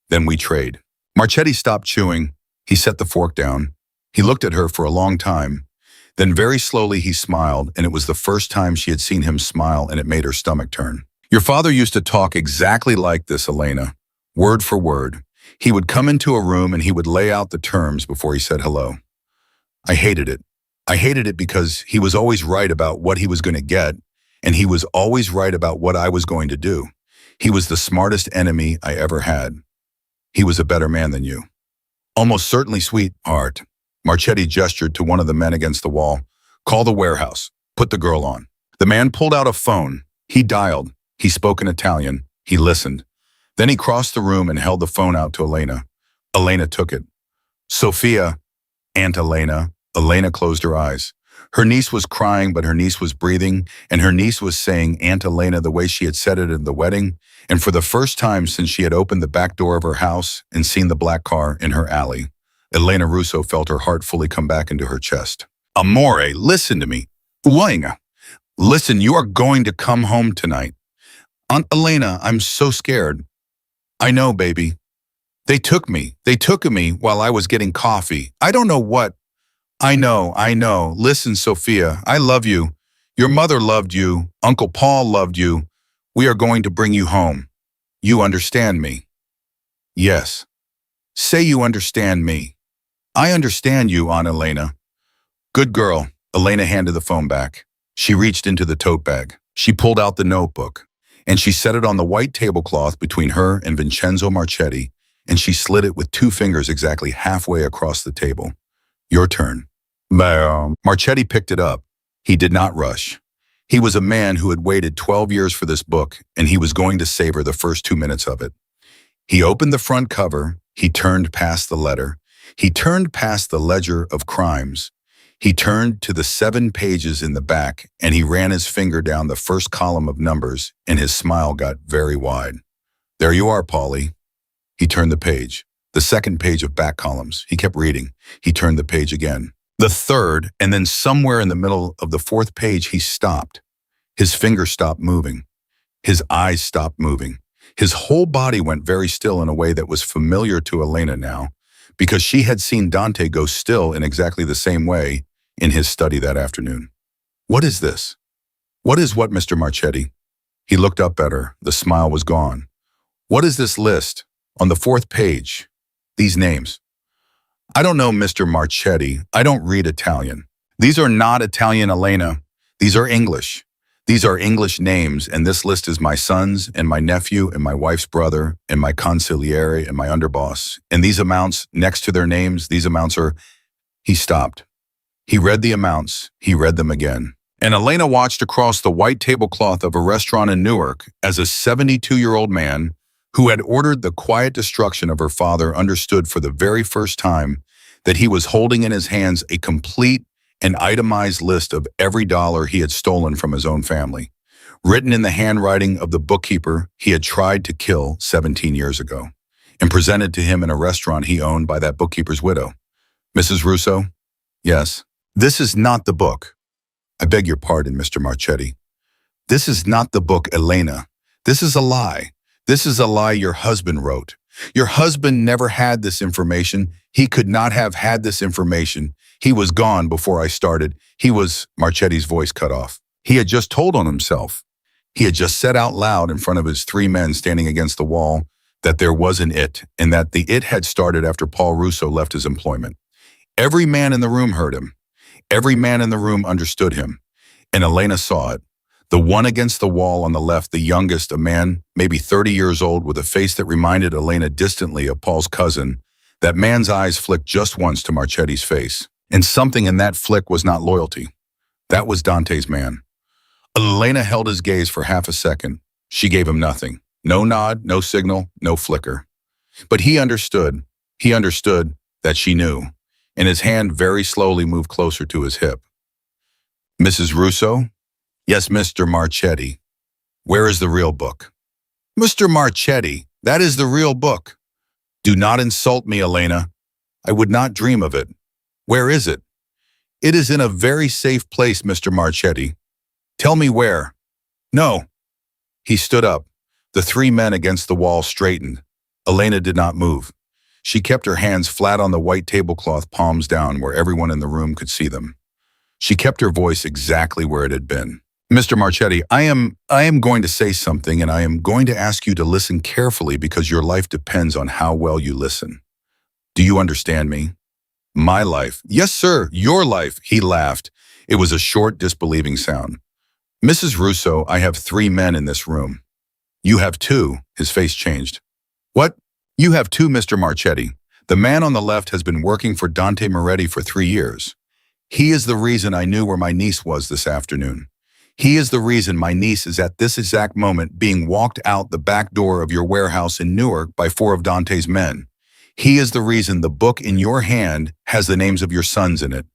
A: Then we trade." Marchetti stopped chewing. He set the fork down. He looked at her for a long time. Then very slowly he smiled, and it was the first time she had seen him smile, and it made her stomach turn. "Your father used to talk exactly like this, Elena, word for word. He would come into a room and he would lay out the terms before he said hello. I hated it. I hated it because he was always right about what he was going to get, and he was always right about what I was going to do. He was the smartest enemy I ever had. He was a better man than you." "Almost certainly, sweetheart." Marchetti gestured to one of the men against the wall. "Call the warehouse. Put the girl on." The man pulled out a phone. He dialed. He spoke in Italian. He listened. Then he crossed the room and held the phone out to Elena. Elena took it. "Sophia." "Aunt Elena." Elena closed her eyes. Her niece was crying, but her niece was breathing, and her niece was saying Aunt Elena the way she had said it at the wedding, and for the first time since she had opened the back door of her house and seen the black car in her alley, Elena Russo felt her heart fully come back into her chest. Amore, listen to me. Uainga. Listen, you are going to come home tonight. Aunt Elena, I'm so scared. I know, baby. They took me. They took me while I was getting coffee. I don't know what. I know. Listen, Sophia, I love you. Your mother loved you. Uncle Paul loved you. We are going to bring you home. You understand me? Yes. Say you understand me. I understand you, Aunt Elena. Good girl. Elena handed the phone back. She reached into the tote bag. She pulled out the notebook, and she set it on the white tablecloth between her and Vincenzo Marchetti, and she slid it with 2 fingers exactly halfway across the table. Your turn. Marchetti picked it up. He did not rush. He was a man who had waited 12 years for this book, and he was going to savor the first 2 minutes of it. He opened the front cover. He turned past the letter. He turned past the ledger of crimes. He turned to the 7 pages in the back, and he ran his finger down the first column of numbers, and his smile got very wide. There you are, Paulie. He turned the page. The 2nd page of back columns. He kept reading. He turned the page again. The 3rd, and then somewhere in the middle of the 4th page, he stopped. His finger stopped moving. His eyes stopped moving. His whole body went very still in a way that was familiar to Elena now, because she had seen Dante go still in exactly the same way in his study that afternoon. What is this? What is what, Mr. Marchetti? He looked up at her. The smile was gone. What is this list? On the 4th page. These names. I don't know, Mr. Marchetti. I don't read Italian. These are not Italian, Elena. These are English. These are English names, and this list is my son's and my nephew and my wife's brother and my consigliere and my underboss. And these amounts next to their names, these amounts are... He stopped. He read the amounts. He read them again. And Elena watched across the white tablecloth of a restaurant in Newark as a 72-year-old man who had ordered the quiet destruction of her father understood for the very first time that he was holding in his hands a complete and itemized list of every dollar he had stolen from his own family, written in the handwriting of the bookkeeper he had tried to kill 17 years ago, and presented to him in a restaurant he owned by that bookkeeper's widow. Mrs. Russo? Yes. This is not the book. I beg your pardon, Mr. Marchetti. This is not the book, Elena. This is a lie. This is a lie your husband wrote. Your husband never had this information. He could not have had this information. He was gone before I started. He was... Marchetti's voice cut off. He had just told on himself. He had just said out loud in front of his 3 men standing against the wall that there was an it, and that the it had started after Paul Russo left his employment. Every man in the room heard him. Every man in the room understood him. And Elena saw it. The one against the wall on the left, the youngest, a man, maybe 30 years old, with a face that reminded Elena distantly of Paul's cousin. That man's eyes flicked just once to Marchetti's face. And something in that flick was not loyalty. That was Dante's man. Elena held his gaze for half a second. She gave him nothing. No nod, no signal, no flicker. But he understood. He understood that she knew. And his hand very slowly moved closer to his hip. Mrs. Russo? Yes, Mr. Marchetti. Where is the real book? Mr. Marchetti, that is the real book. Do not insult me, Elena. I would not dream of it. Where is it? It is in a very safe place, Mr. Marchetti. Tell me where. No. He stood up. The 3 men against the wall straightened. Elena did not move. She kept her hands flat on the white tablecloth, palms down, where everyone in the room could see them. She kept her voice exactly where it had been. Mr. Marchetti, I am going to say something, and I am going to ask you to listen carefully because your life depends on how well you listen. Do you understand me? My life. Yes, sir, your life, he laughed. It was a short, disbelieving sound. Mrs. Russo, I have 3 men in this room. You have 2, his face changed. What? You have 2, Mr. Marchetti. The man on the left has been working for Dante Moretti for 3 years. He is the reason I knew where my niece was this afternoon. He is the reason my niece is at this exact moment being walked out the back door of your warehouse in Newark by 4 of Dante's men. He is the reason the book in your hand has the names of your sons in it.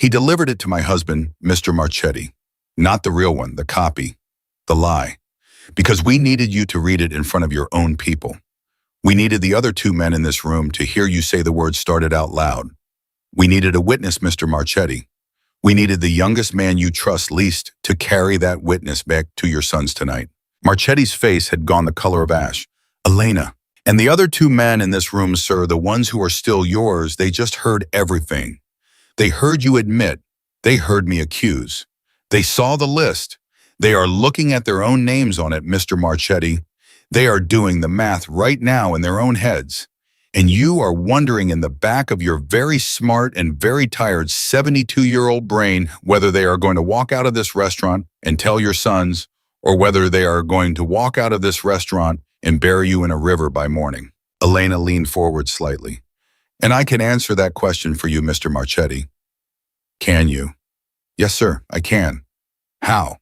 A: He delivered it to my husband, Mr. Marchetti. Not the real one, the copy, the lie. Because we needed you to read it in front of your own people. We needed the other two men in this room to hear you say the words started out loud. We needed a witness, Mr. Marchetti. We needed the youngest man you trust least to carry that witness back to your sons tonight. Marchetti's face had gone the color of ash. Elena. And the other two men in this room, sir, the ones who are still yours, they just heard everything. They heard you admit. They heard me accuse. They saw the list. They are looking at their own names on it, Mr. Marchetti. They are doing the math right now in their own heads. And you are wondering in the back of your very smart and very tired 72-year-old brain whether they are going to walk out of this restaurant and tell your sons, or whether they are going to walk out of this restaurant and bury you in a river by morning. Elena leaned forward slightly. And I can answer that question for you, Mr. Marchetti. Can you? Yes, sir, I can. How?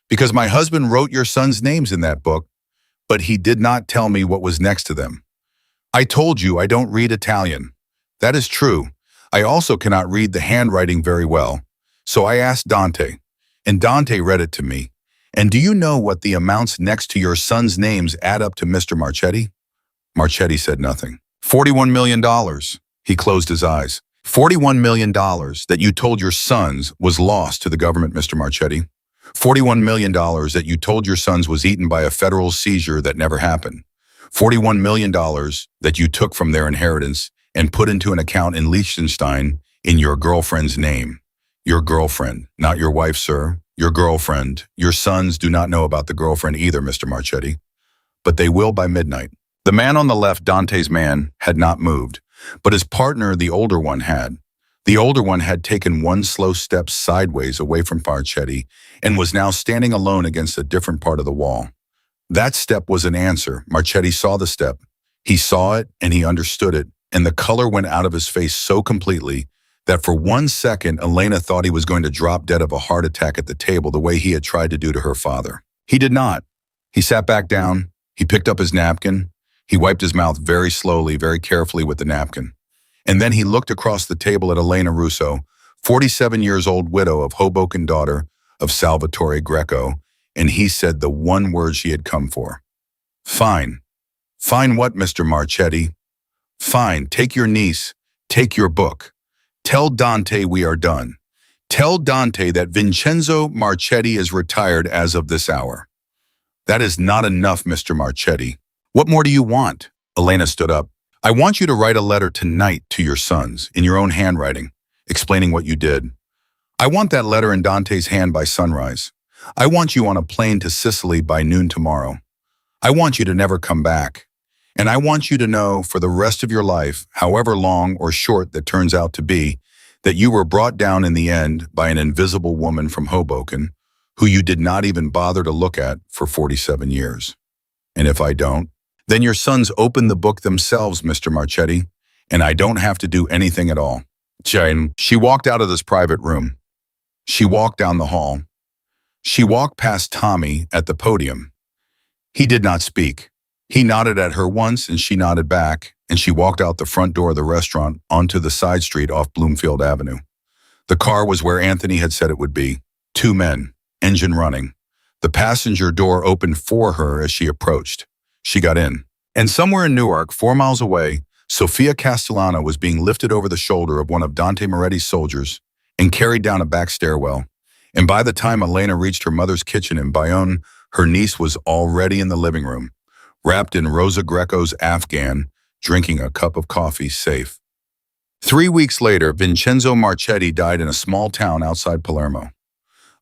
A: Because my husband wrote your sons' names in that book, but he did not tell me what was next to them. I told you I don't read Italian. That is true. I also cannot read the handwriting very well. So I asked Dante, and Dante read it to me. And do you know what the amounts next to your sons' names add up to, Mr. Marchetti? Marchetti said nothing. $41 million. He closed his eyes. $41 million that you told your sons was lost to the government, Mr. Marchetti. $41 million that you told your sons was eaten by a federal seizure that never happened. $41 million that you took from their inheritance and put into an account in Liechtenstein in your girlfriend's name. Your girlfriend, not your wife, sir. Your girlfriend. Your sons do not know about the girlfriend either, Mr. Marchetti. But they will by midnight. The man on the left, Dante's man, had not moved, but his partner, the older one, had. The older one had taken one slow step sideways away from Marchetti and was now standing alone against a different part of the wall. That step was an answer. Marchetti saw the step. He saw it and he understood it, and the color went out of his face so completely that for 1 second, Elena thought he was going to drop dead of a heart attack at the table the way he had tried to do to her father. He did not. He sat back down. He picked up his napkin. He wiped his mouth very slowly, very carefully with the napkin. And then he looked across the table at Elena Russo, 47 years old widow of Hoboken, daughter of Salvatore Greco, and he said the one word she had come for. Fine. Fine what, Mr. Marchetti? Fine, take your niece, take your book. Tell Dante we are done. Tell Dante that Vincenzo Marchetti is retired as of this hour. That is not enough, Mr. Marchetti. What more do you want? Elena stood up. I want you to write a letter tonight to your sons, in your own handwriting, explaining what you did. I want that letter in Dante's hand by sunrise. I want you on a plane to Sicily by noon tomorrow. I want you to never come back. And I want you to know for the rest of your life, however long or short that turns out to be, that you were brought down in the end by an invisible woman from Hoboken, who you did not even bother to look at for 47 years. And if I don't, then your sons open the book themselves, Mr. Marchetti, and I don't have to do anything at all. Jane, she walked out of this private room. She walked down the hall. She walked past Tommy at the podium. He did not speak. He nodded at her once and she nodded back, and she walked out the front door of the restaurant onto the side street off Bloomfield Avenue. The car was where Anthony had said it would be. 2 men, engine running. The passenger door opened for her as she approached. She got in. And somewhere in Newark, 4 miles away, Sophia Castellano was being lifted over the shoulder of one of Dante Moretti's soldiers and carried down a back stairwell. And by the time Elena reached her mother's kitchen in Bayonne, her niece was already in the living room, wrapped in Rosa Greco's Afghan, drinking a cup of coffee safe. 3 weeks later, Vincenzo Marchetti died in a small town outside Palermo.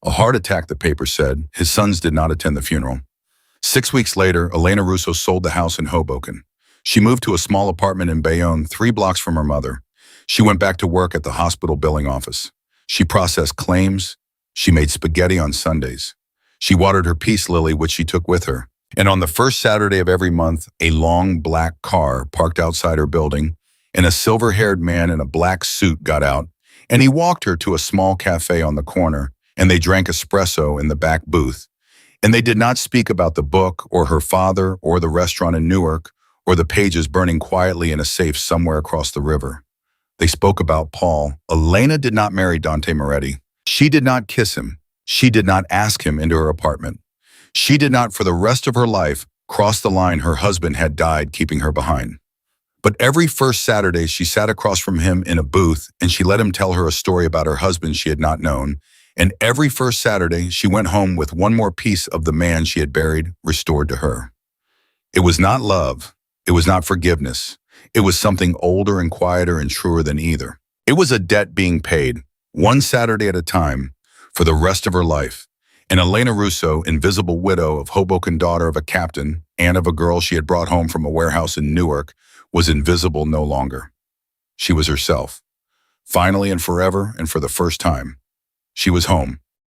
A: A heart attack, the paper said. His sons did not attend the funeral. 6 weeks later, Elena Russo sold the house in Hoboken. She moved to a small apartment in Bayonne, 3 blocks from her mother. She went back to work at the hospital billing office. She processed claims. She made spaghetti on Sundays. She watered her peace lily, which she took with her. And on the first Saturday of every month, a long black car parked outside her building, and a silver-haired man in a black suit got out, and he walked her to a small cafe on the corner, and they drank espresso in the back booth. And they did not speak about the book or her father or the restaurant in Newark or the pages burning quietly in a safe somewhere across the river. They spoke about Paul. Elena did not marry Dante Moretti. She did not kiss him. She did not ask him into her apartment. She did not, for the rest of her life, cross the line her husband had died keeping her behind. But every first Saturday, she sat across from him in a booth and she let him tell her a story about her husband she had not known. And every first Saturday, she went home with one more piece of the man she had buried restored to her. It was not love. It was not forgiveness. It was something older and quieter and truer than either. It was a debt being paid, one Saturday at a time, for the rest of her life. And Elena Russo, invisible widow of Hoboken, daughter of a captain, and of a girl she had brought home from a warehouse in Newark, was invisible no longer. She was herself. Finally and forever and for the first time, she was home.